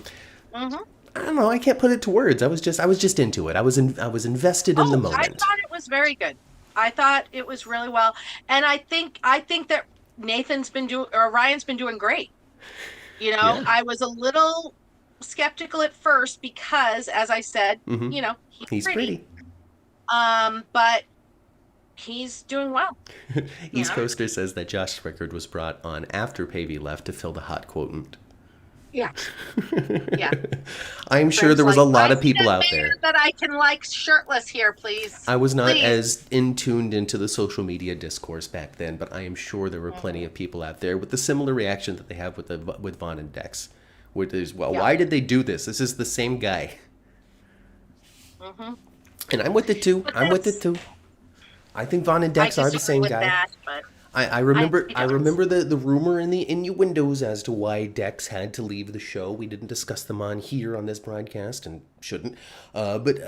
don't know. I can't put it to words. I was just into it. I was invested in the moment. I thought it was very good. I thought it was really well. And I think that Ryan's been doing great. I was a little skeptical at first because, as I said, he's pretty. But he's doing well. East Coaster says that Josh Swickard was brought on after Pavey left to fill the hot quotient. Yeah. I'm sure there was a lot of people out there that I can like shirtless here, please. I was not as tuned into the social media discourse back then, but I am sure there were plenty of people out there with the similar reaction that they have with Vaughn and Dex, where there's, why did they do this? This is the same guy. And I'm with it too. I think Vaughn and Dex are the same guy. I remember the rumor and the innuendos as to why Dex had to leave the show. We didn't discuss them on here on this broadcast and shouldn't. But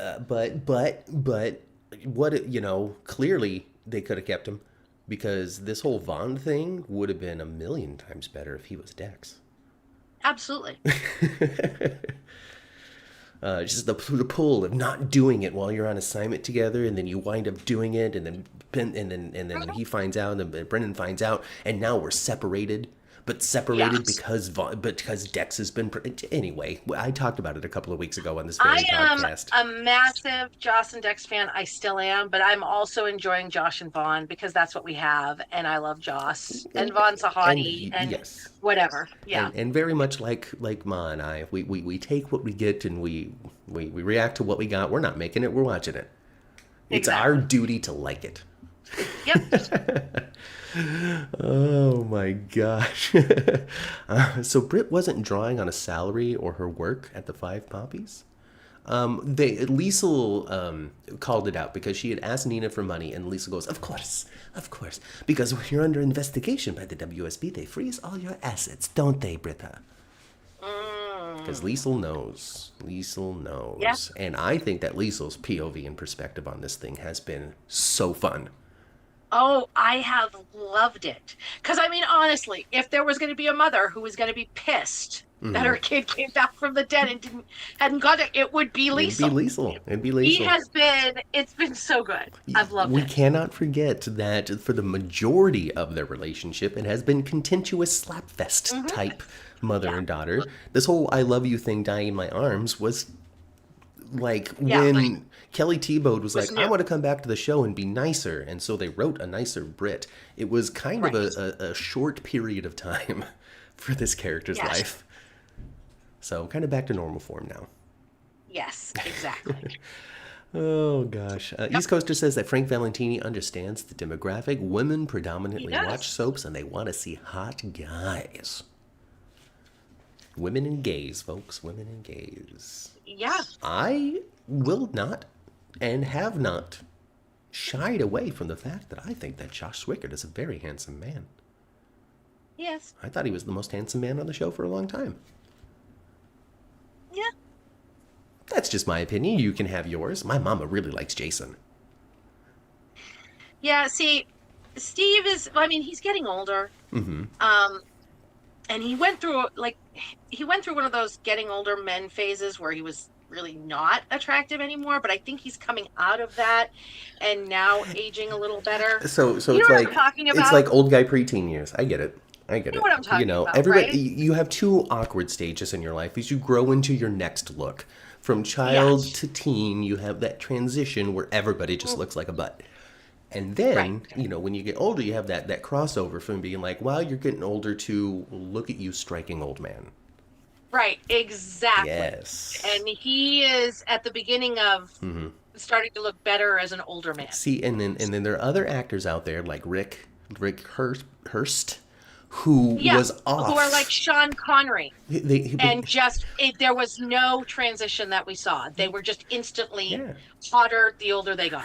what clearly they could have kept him because this whole Vaughn thing would have been a million times better if he was Dex. Absolutely. Just the pull of not doing it while you're on assignment together, and then you wind up doing it, and then he finds out, and then Brennan finds out, and now we're separated. But separated Yes. because Dex has been anyway. I talked about it a couple of weeks ago on this I very am podcast. a massive Joss and Dex fan. I still am, but I'm also enjoying Josh and Vaughn because that's what we have, and I love Joss and Vaughn's a hottie and yes, whatever. Yeah, and very much like Ma and I, we take what we get and we react to what we got. We're not making it; we're watching it. It's Exactly. our duty to like it. Yep. Oh my gosh. So Britt wasn't drawing on a salary or her work at the Five Poppies? Liesl called it out because she had asked Nina for money, and Liesl goes, of course, because when you're under investigation by the WSB, they freeze all your assets, don't they, Britta? Because Liesl knows. Yeah. And I think that Liesl's POV and perspective on this thing has been so fun. Oh, I have loved it. Because, I mean, honestly, if there was going to be a mother who was going to be pissed that her kid came back from the dead and hadn't got it, it would be Liesl. It'd be Liesl. It's been so good. I've loved We it. cannot forget that for the majority of their relationship, it has been contentious slapfest type mother and daughter. This whole I love you thing dying in my arms was like when Kelly T-Bode was like, I want to come back to the show and be nicer. And so they wrote a nicer Brit. It was kind of a short period of time for this character's life. So kind of back to normal form now. Yes, exactly. Oh, gosh. East Coaster says that Frank Valentini understands the demographic. Women predominantly watch soaps and they want to see hot guys. Women and gays, folks. Women and gays. Yeah. I will not and have not shied away from the fact that I think that Josh Swickard is a very handsome man. Yes. I thought he was the most handsome man on the show for a long time. Yeah. That's just my opinion. You can have yours. My mama really likes Jason. Yeah, see, Steve is, I mean, he's getting older. And he went through one of those getting older men phases where he was really not attractive anymore, but I think he's coming out of that and now aging a little better. So You it's know what like I'm talking about? it's like old guy preteen years. I get it. You know what I'm talking about, everybody. right? You have two awkward stages in your life as you grow into your next look. From child to teen, you have that transition where everybody just looks like a butt. And then, when you get older, you have that crossover from being like, wow, you're getting older to look at you striking old man. Right, exactly. Yes. And he is at the beginning of starting to look better as an older man. See, and then there are other actors out there like Rick Hurst, who was off. Who are like Sean Connery. But There was no transition that we saw. They were just instantly hotter the older they got.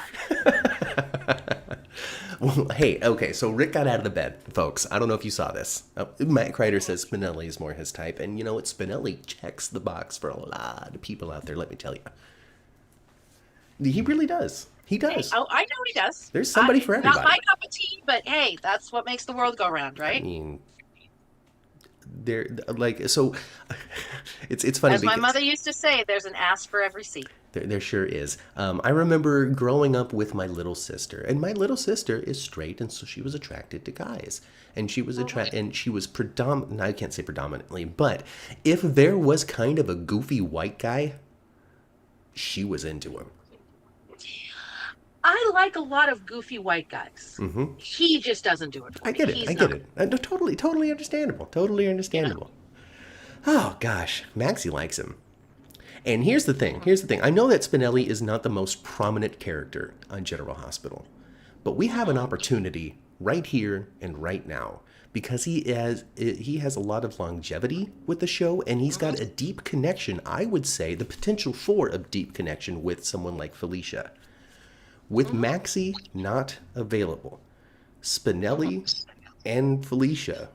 Well, hey, okay, so Rick got out of the bed, folks. I don't know if you saw this. Matt Kreider says Spinelli is more his type, and you know what? Spinelli checks the box for a lot of people out there, let me tell you. He really does. He does. Hey, I know he does. There's somebody for everybody. Not my cup of tea, but hey, that's what makes the world go round, right? I mean, they're like, so it's funny. As my mother used to say, there's an ass for every seat. There sure is. I remember growing up with my little sister, and my little sister is straight, and so she was attracted to guys, and she was predominant. I can't say predominantly, but if there was kind of a goofy white guy, she was into him. I like a lot of goofy white guys. He just doesn't do it for me. I get it. Totally understandable. Totally understandable. Oh gosh, Maxie likes him. And here's the thing. I know that Spinelli is not the most prominent character on General Hospital, but we have an opportunity right here and right now because he has a lot of longevity with the show, and he's got a deep connection. I would say the potential for a deep connection with someone like Felicia. With Maxie not available, Spinelli and Felicia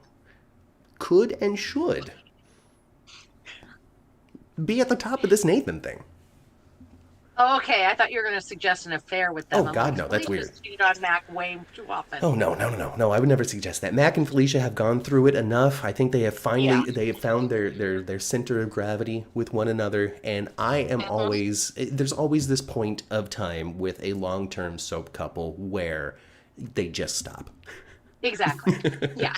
could and should be at the top of this Nathan thing. Oh, okay, I thought you were going to suggest an affair with them. Oh I'm God, like, no, that's weird. Felicia's cheated on Mac way too often. Oh no, no, no, no, no! I would never suggest that. Mac and Felicia have gone through it enough. I think Yeah. they have found their center of gravity with one another. And I am Hmm. always there's always this point of time with a long term soap couple where they just stop. Exactly. Yeah.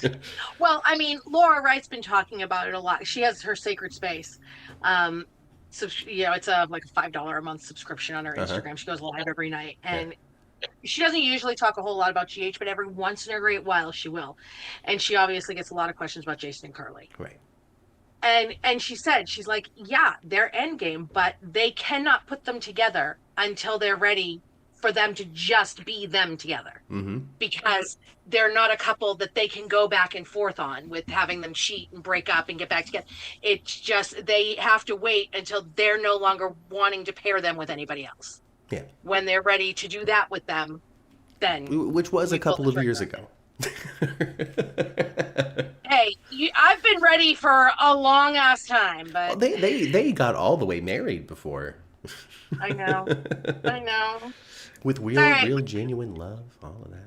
Well, I mean, Laura Wright's been talking about it a lot. She has her Sacred Space. Um, so it's a like a $5 a month subscription on her Uh huh. Instagram. She goes live every night, Yeah. and she doesn't usually talk a whole lot about GH, but every once in a great while she will. And she obviously gets a lot of questions about Jason and Carly. Right. And she said, she's like, yeah, they're endgame, but they cannot put them together until they're ready for them to just be them together, Mm-hmm. because they're not a couple that they can go back and forth on with having them cheat and break up and get back together. It's just they have to wait until they're no longer wanting to pair them with anybody else. Yeah. When they're ready to do that with them, then Which was a we pull couple the of years trigger. ago. Hey, I've been ready for a long ass time, Well, but they got all the way married before. I know, I know. With All real, right, real genuine love, all of that.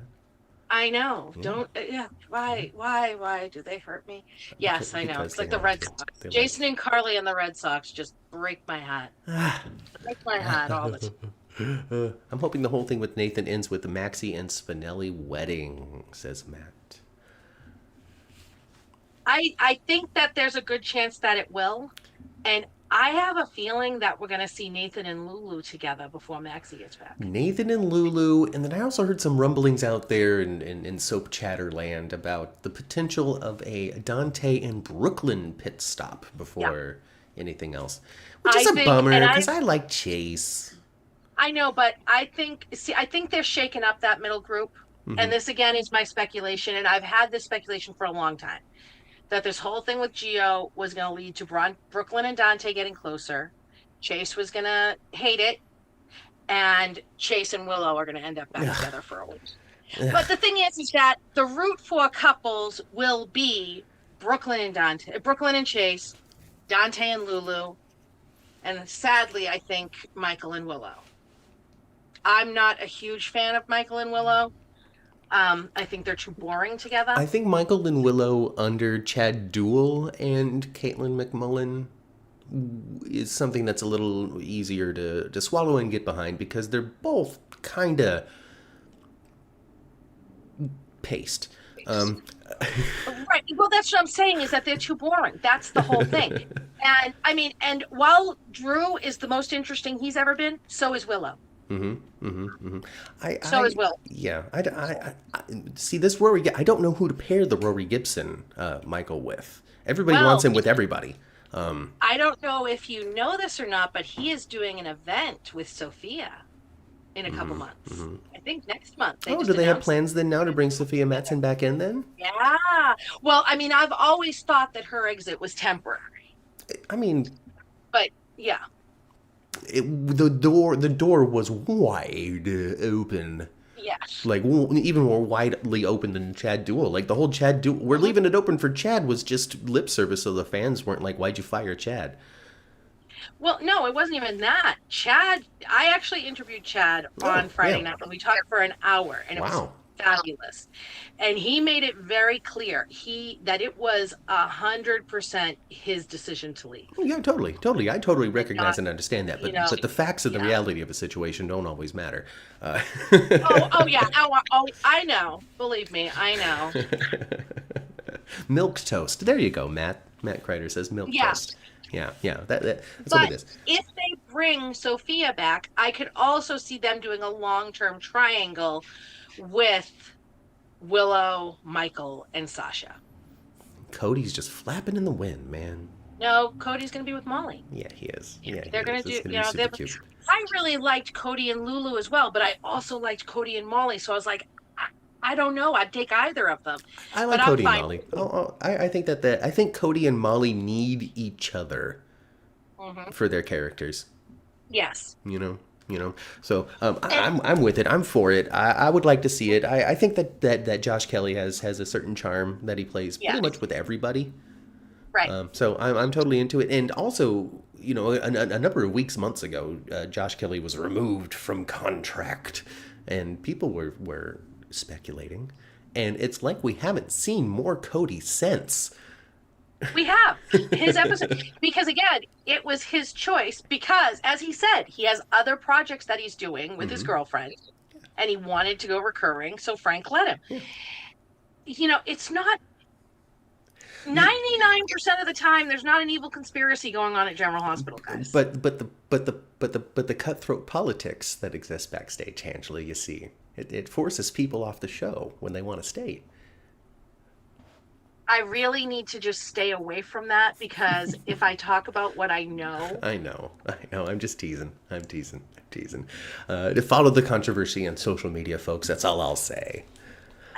I know. Yeah. Don't. Yeah. Why do they hurt me? Yes, I know. Because It's they like the like Red you. Sox. They like Jason and Carly and the Red Sox just break my heart. Break my heart all the time. I'm hoping the whole thing with Nathan ends with the Maxie and Spinelli wedding, says Matt. I think that there's a good chance that it will, and I have a feeling that we're gonna see Nathan and Lulu together before Maxie gets back. Nathan and Lulu, and then I also heard some rumblings out there in soap chatter land about the potential of a Dante and Brooklyn pit stop Yeah, before anything else, which is I a think, and bummer because I like Chase. I know, but I think they're shaking up that middle group. Hmm. And this again is my speculation, and I've had this speculation for a long time, that this whole thing with Geo was going to lead to Brooklyn and Dante getting closer. Chase was going to hate it, and Chase and Willow are going to end up back Ugh, together for a week. But ugh. the thing is that the route for couples will be Brooklyn and Chase, Dante and Lulu, and sadly, I think Michael and Willow. I'm not a huge fan of Michael and Willow. I think they're too boring I together. think Michael and Willow under Chad Duell and Caitlin McMullen is something that's a little easier to swallow and get behind because they're both kind of paced. Um, Right. Well, that's what I'm saying, is that they're too boring. That's the whole thing. And I mean, and while Drew is the most interesting he's ever been, so is Willow. hmm So is Will. Yeah. I see this Rory. I don't know who to pair the Rory Gibson Michael with. Everybody wants Well, him with everybody. I don't know if you know this or not, but he is doing an event with Sophia in a couple months. I think next month. They Oh, just do they have announced it. plans then now to bring Sophia Matson back in then? Yeah. Well, I mean, I've always thought that her exit was temporary, I mean, but yeah. the door was wide open. Yes. Like even more widely open than Chad Duell. Like the whole Chad Duell, we're Mhm. leaving it open for Chad was just lip service, so the fans weren't like, "Why'd you fire Chad?" Well, no, it wasn't even that. Chad, I actually interviewed Chad Oh, on Friday yeah. night, and we talked for an hour, and it was Wow. fabulous. And he made it very clear that it was 100% his decision to leave. Oh, yeah, totally, totally. I totally And recognize not, and understand that, you but know, but the facts of the yeah. reality of a situation don't always matter. Uh, Oh, yeah. Oh, I know. Believe me, I know. Milk toast. There you go, Matt. Matt Kreider says milk Yeah. toast. Yeah, yeah. That's what it But is. if they bring Sophia back, I could also see them doing a long-term triangle with Willow, Michael, and Sasha. Cody's just flapping in the wind, man. No, Cody's going to be with Molly. Yeah, he is. Yeah, he They're going is. to It's do, gonna be super cute. I really liked Cody and Lulu as well, but I also liked Cody and Molly. So I was like, I don't know. I'd take either of them, I but like I'm Cody and fine. Molly. I think I think Cody and Molly need each other Hmm. for their characters. Yes. You know. So And I'm with it. I'm for it. I would like to see it. I think that Josh Kelly has a certain charm that he plays pretty yes. much with everybody. Right. So I'm totally into it. And also, you know, a number of months ago, Josh Kelly was removed from contract, and people were speculating. And it's like we haven't seen more Cody since. We have his episode because again, it was his choice because as he said, he has other projects that he's doing with his girlfriend and he wanted to go recurring, so Frank let him. Yeah. You know, it's not 99% of the time there's not an evil conspiracy going on at General Hospital, guys. But the cutthroat politics that exists backstage, Angela, you see, it forces people off the show when they want to stay. I really need to just stay away from that because if I talk about what I know. I know. I'm just teasing. I'm teasing. To follow the controversy on social media, folks, that's all I'll say.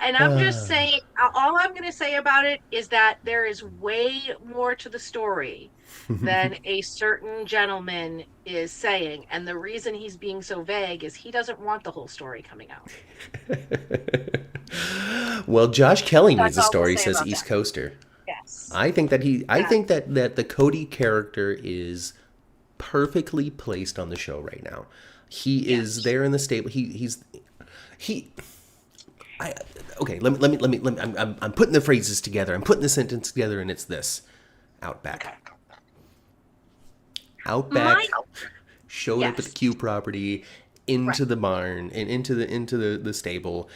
And I'm just saying, all I'm going to say about it is that there is way more to the story than a certain gentleman is saying. And the reason he's being so vague is he doesn't want the whole story coming out. Well, Josh Kelly That's needs a all story, we'll say says about East that. Coaster. Yes. I think that the Cody character is perfectly placed on the show right now. He is there in the stable. Okay, let me. I'm putting the phrases together. I'm putting the sentence together, and it's this: Outback. Outback showed up at the Q property, into the barn, and into the stable.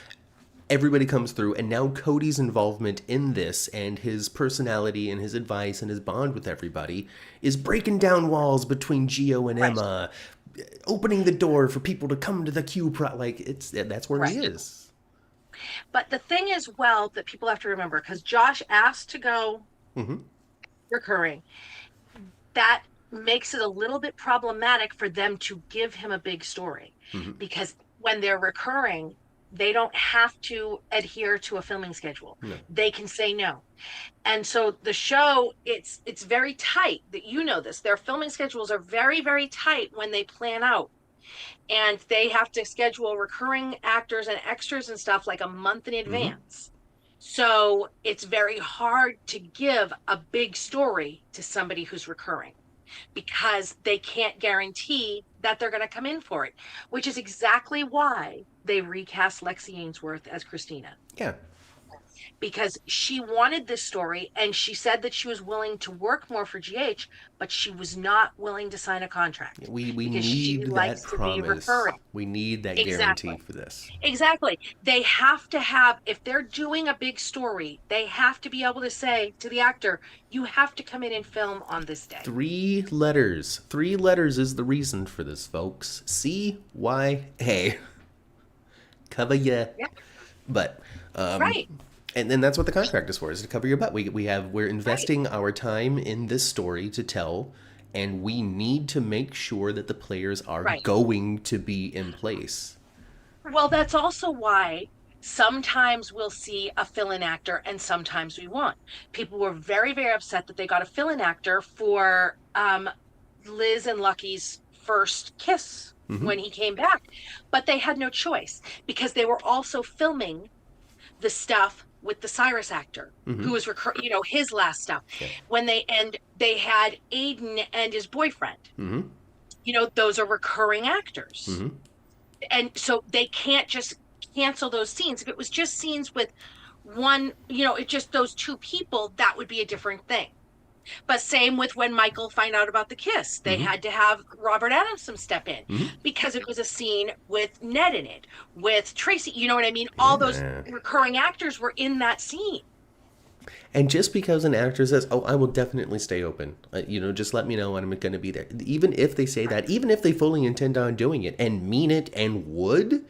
Everybody comes through, and now Cody's involvement in this and his personality and his advice and his bond with everybody is breaking down walls between Gio and Emma, opening the door for people to come to the Q that's where he is. But the thing is, well, that people have to remember, because Josh asked to go recurring, that makes it a little bit problematic for them to give him a big story. Because when they're recurring, they don't have to adhere to a filming schedule. No. They can say no. And so the show, it's very tight. That you know this. Their filming schedules are very, very tight when they plan out. And they have to schedule recurring actors and extras and stuff like a month in advance. So it's very hard to give a big story to somebody who's recurring because they can't guarantee that they're going to come in for it, which is exactly why they recast Lexi Ainsworth as Christina. Yeah. Because she wanted this story and she said that she was willing to work more for GH, but she was not willing to sign a contract. We need that promise. We need that guarantee for this. Exactly. They have to have, if they're doing a big story, they have to be able to say to the actor, you have to come in and film on this day. 3 letters. 3 letters is the reason for this, folks. CYA. Cover ya. Yep. But, right. And then that's what the contract is for, is to cover your butt. We're investing our time in this story to tell, and we need to make sure that the players are going to be in place. Well, that's also why sometimes we'll see a fill-in actor and sometimes we won't. People were very, very upset that they got a fill-in actor for Liz and Lucky's first kiss when he came back. But they had no choice because they were also filming the stuff with the Cyrus actor who was his last stuff when they had Aiden and his boyfriend. Those are recurring actors, and so they can't just cancel those scenes. If it was just scenes with one, it's just those 2 people, that would be a different thing. But same with when Michael found out about the kiss. They had to have Robert Adamson step in because it was a scene with Ned in it, with Tracy. You know what I mean? All those recurring actors were in that scene. And just because an actor says, oh, I will definitely stay open, just let me know when I'm going to be there. Even if they say that, even if they fully intend on doing it and mean it and would,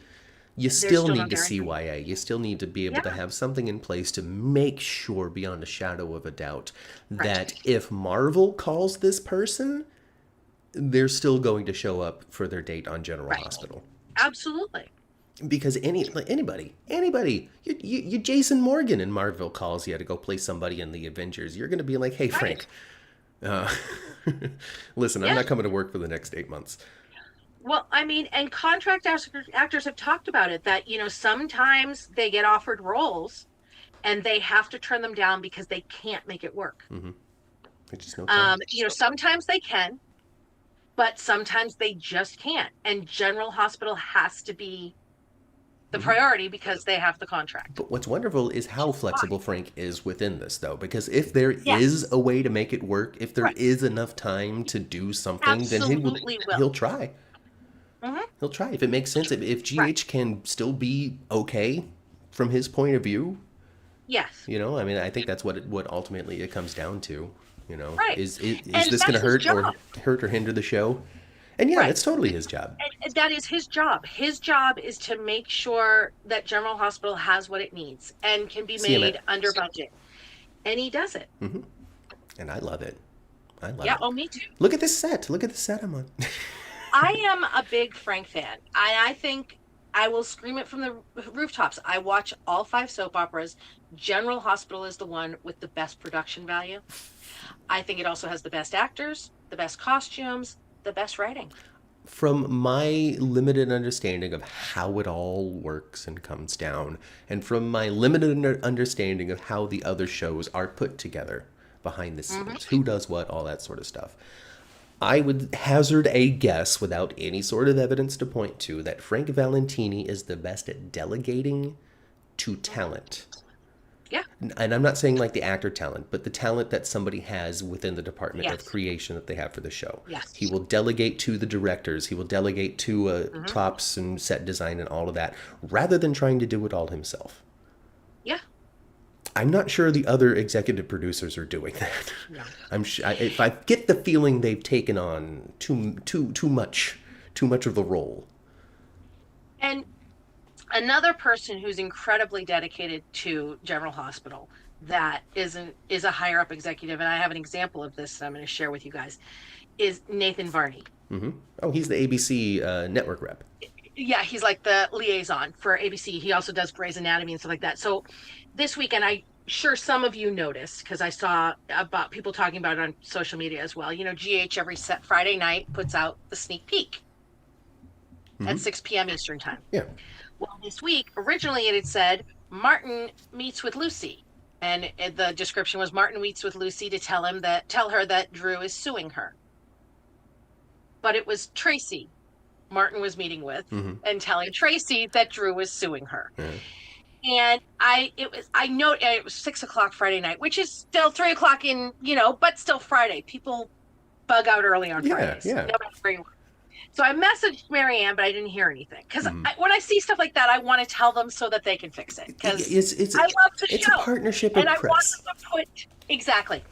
you still need to CYA. You still need to be able to have something in place to make sure beyond a shadow of a doubt that if Marvel calls this person, they're still going to show up for their date on General Hospital. Absolutely. Because anybody, you Jason Morgan in Marvel calls you to go play somebody in the Avengers, you're going to be like, hey, Frank, listen, I'm not coming to work for the next 8 months. Well, I mean, and contract actors have talked about it, that, sometimes they get offered roles and they have to turn them down because they can't make it work. There's just no time. Sometimes they can, but sometimes they just can't. And General Hospital has to be the priority because they have the contract. But what's wonderful is how flexible Frank is within this, though, because if there Yes. is a way to make it work, if there Right. is enough time to do something, then Absolutely will. he'll try. Mhm. He'll try if it makes sense. If GH Right. can still be okay from his point of view, Yes. I mean, I think that's what ultimately it comes down to. Right. Is And this going to that's his hurt or hinder the show? And yeah, Right. it's totally his job. And that is his job. His job is to make sure that General Hospital has what it needs and can be CMS. made under budget. And he does it. And I love it. I love Yeah. it. Oh, me too. Look at this set. Look at the set I'm on. I am a big Frank fan. I think I will scream it from the rooftops. I watch all 5 soap operas. General Hospital is the one with the best production value. I think it also has the best actors, the best costumes, the best writing. From my limited understanding of how it all works and comes down, and from my limited understanding of how the other shows are put together behind the scenes, who does what, all that sort of stuff, I would hazard a guess without any sort of evidence to point to that Frank Valentini is the best at delegating to talent. Yeah. And I'm not saying like the actor talent, but the talent that somebody has within the department of Yes. creation that they have for the show. Yes. He will delegate to the directors. He will delegate to props and set design and all of that, rather than trying to do it all himself. Yeah. I'm not sure the other executive producers are doing that. No. If I get the feeling they've taken on too much of the role. And another person who's incredibly dedicated to General Hospital that is a higher up executive, and I have an example of this that I'm going to share with you guys, is Nathan Varney. Oh, he's the ABC network rep. Yeah, he's like the liaison for ABC. He also does Grey's Anatomy and stuff like that. So this weekend, I'm sure some of you noticed, because I saw about people talking about it on social media as well. GH every Friday night puts out the sneak peek at 6 p.m. Eastern time. Yeah. Well, this week, originally it had said Martin meets with Lucy. And the description was Martin meets with Lucy to tell her that Drew is suing her. But it was Tracy Martin was meeting with and telling Tracy that Drew was suing her. And it was 6 o'clock Friday night, which is still 3 o'clock but still Friday. People bug out early on Fridays. Yeah. No matter where you are. So I messaged Marianne, but I didn't hear anything. Because when I see stuff like that, I want to tell them so that they can fix it. Because I love the show. It's a partnership of and press. I want them to put... Exactly.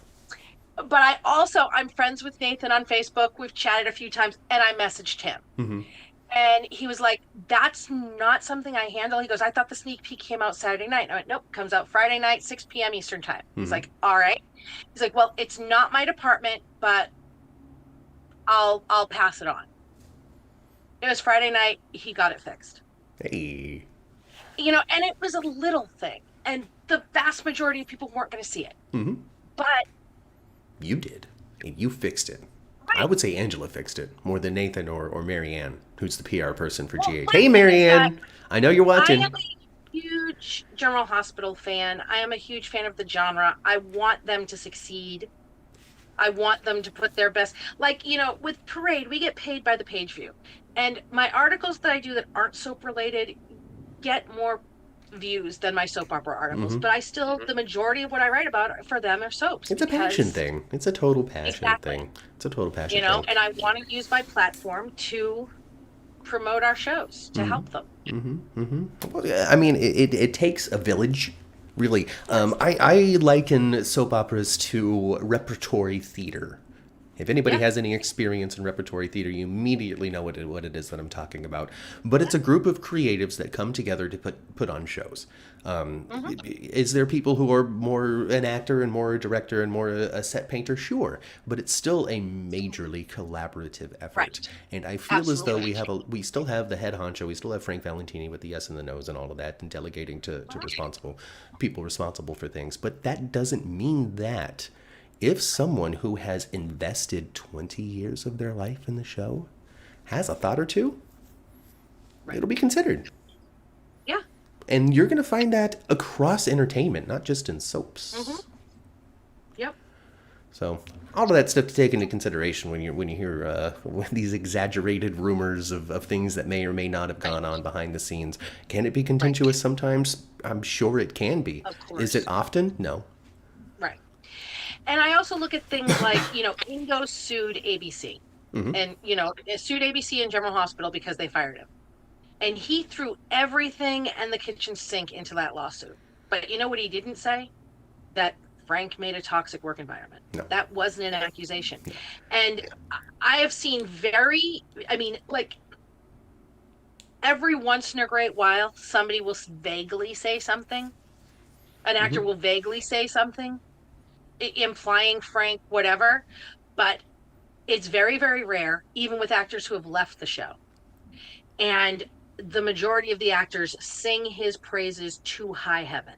But I'm friends with Nathan on Facebook. We've chatted a few times, and I messaged him. And he was like, that's not something I handle. He goes, I thought the sneak peek came out Saturday night. And I went, nope, comes out Friday night, 6 p.m. Eastern time. He's like, all right. He's like, well, it's not my department, but I'll pass it on. It was Friday night. He got it fixed. Hey. And it was a little thing. And the vast majority of people weren't going to see it. But you did. And you fixed it. Right. I would say Angela fixed it more than Nathan or Marianne, who's the PR person for GH. my Hey, Marianne. I know you're watching. I am a huge General Hospital fan. I am a huge fan of the genre. I want them to succeed. I want them to put their best. With Parade, we get paid by the page view. And my articles that I do that aren't soap related get more views than my soap opera articles. But the majority of what I write about for them are soaps. It's a passion thing. It's a total passion thing. It's a total passion thing. And I want to use my platform to promote our shows, to help them. Well, I mean, it takes a village, really. I liken soap operas to repertory theater. If anybody has any experience in repertory theater, you immediately know what it is that I'm talking about. But it's a group of creatives that come together to put on shows. Is there people who are more an actor and more a director and more a set painter? Sure. But it's still a majorly collaborative effort. Right. And I feel as though we still have the head honcho, we still have Frank Valentini with the yes and the no's and all of that, and delegating to people responsible for things. But that doesn't mean that if someone who has invested 20 years of their life in the show has a thought or two, it'll be considered. Yeah. And you're going to find that across entertainment, not just in soaps. Yep. So all of that stuff to take into consideration when you hear these exaggerated rumors of things that may or may not have gone on behind the scenes. Can it be contentious sometimes? I'm sure it can be. Of course. Is it often? No. Right. And I also look at things like, Ingo sued ABC. And, sued ABC and General Hospital because they fired him. And he threw everything and the kitchen sink into that lawsuit. But you know what he didn't say? That Frank made a toxic work environment. No. That wasn't an accusation. No. And I have seen every once in a great while, somebody will vaguely say something. An actor will vaguely say something, implying Frank, whatever. But it's very, very rare, even with actors who have left the show. And the majority of the actors sing his praises to high heaven.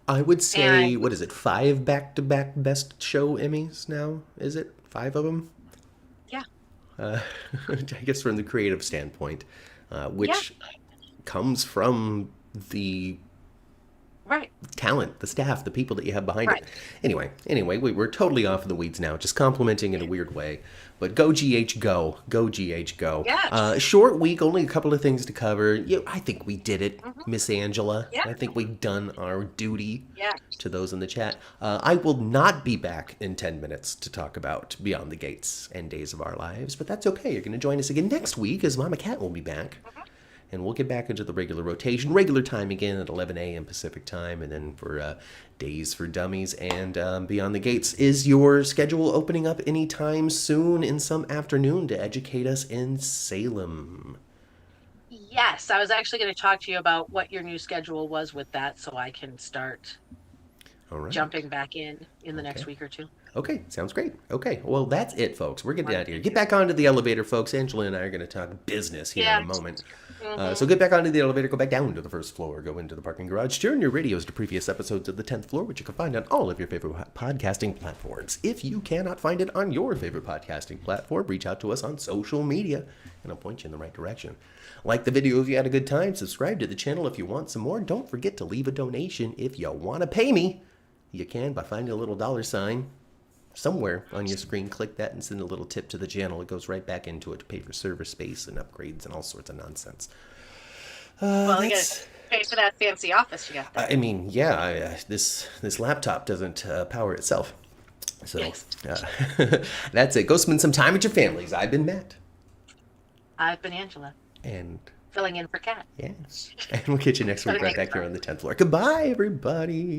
I would say, what is it, 5 back-to-back Best Show Emmys now? Is it 5 of them? Yeah. I guess from the creative standpoint, which comes from the talent, the staff, the people that you have behind it. Anyway, we're totally off in the weeds now, just complimenting in a weird way. But go GH, go. Go GH, go. Yes. Short week, only a couple of things to cover. I think we did it, Miss Angela. Yeah. I think we've done our duty Yes. to those in the chat. I will not be back in 10 minutes to talk about Beyond the Gates and Days of Our Lives, but that's okay. You're going to join us again next week as Mama Cat will be back. And we'll get back into the regular rotation, regular time again at 11 a.m. Pacific time, and then for Days for Dummies and Beyond the Gates. Is your schedule opening up anytime soon in some afternoon to educate us in Salem? Yes, I was actually going to talk to you about what your new schedule was with that, so I can start jumping back in the next week or two. Okay, sounds great. Okay, well, that's it, folks. We're getting out of here. Get back onto the elevator, folks. Angela and I are going to talk business here in a moment. So get back onto the elevator, go back down to the first floor, go into the parking garage, turn your radios to previous episodes of the 10th floor, which you can find on all of your favorite podcasting platforms. If you cannot find it on your favorite podcasting platform, reach out to us on social media, and I'll point you in the right direction. Like the video if you had a good time, subscribe to the channel if you want some more, don't forget to leave a donation if you want to pay me. You can by finding a little $sign. Somewhere on your screen, click that and send a little tip to the channel. It goes right back into it to pay for server space and upgrades and all sorts of nonsense. Well, you gotta pay for that fancy office you got there. I mean, this laptop doesn't power itself. So that's it. Go spend some time with your families. I've been Matt. I've been Angela. And filling in for Kat. Yes. And we'll catch you next week right back here on the 10th floor. Goodbye, everybody.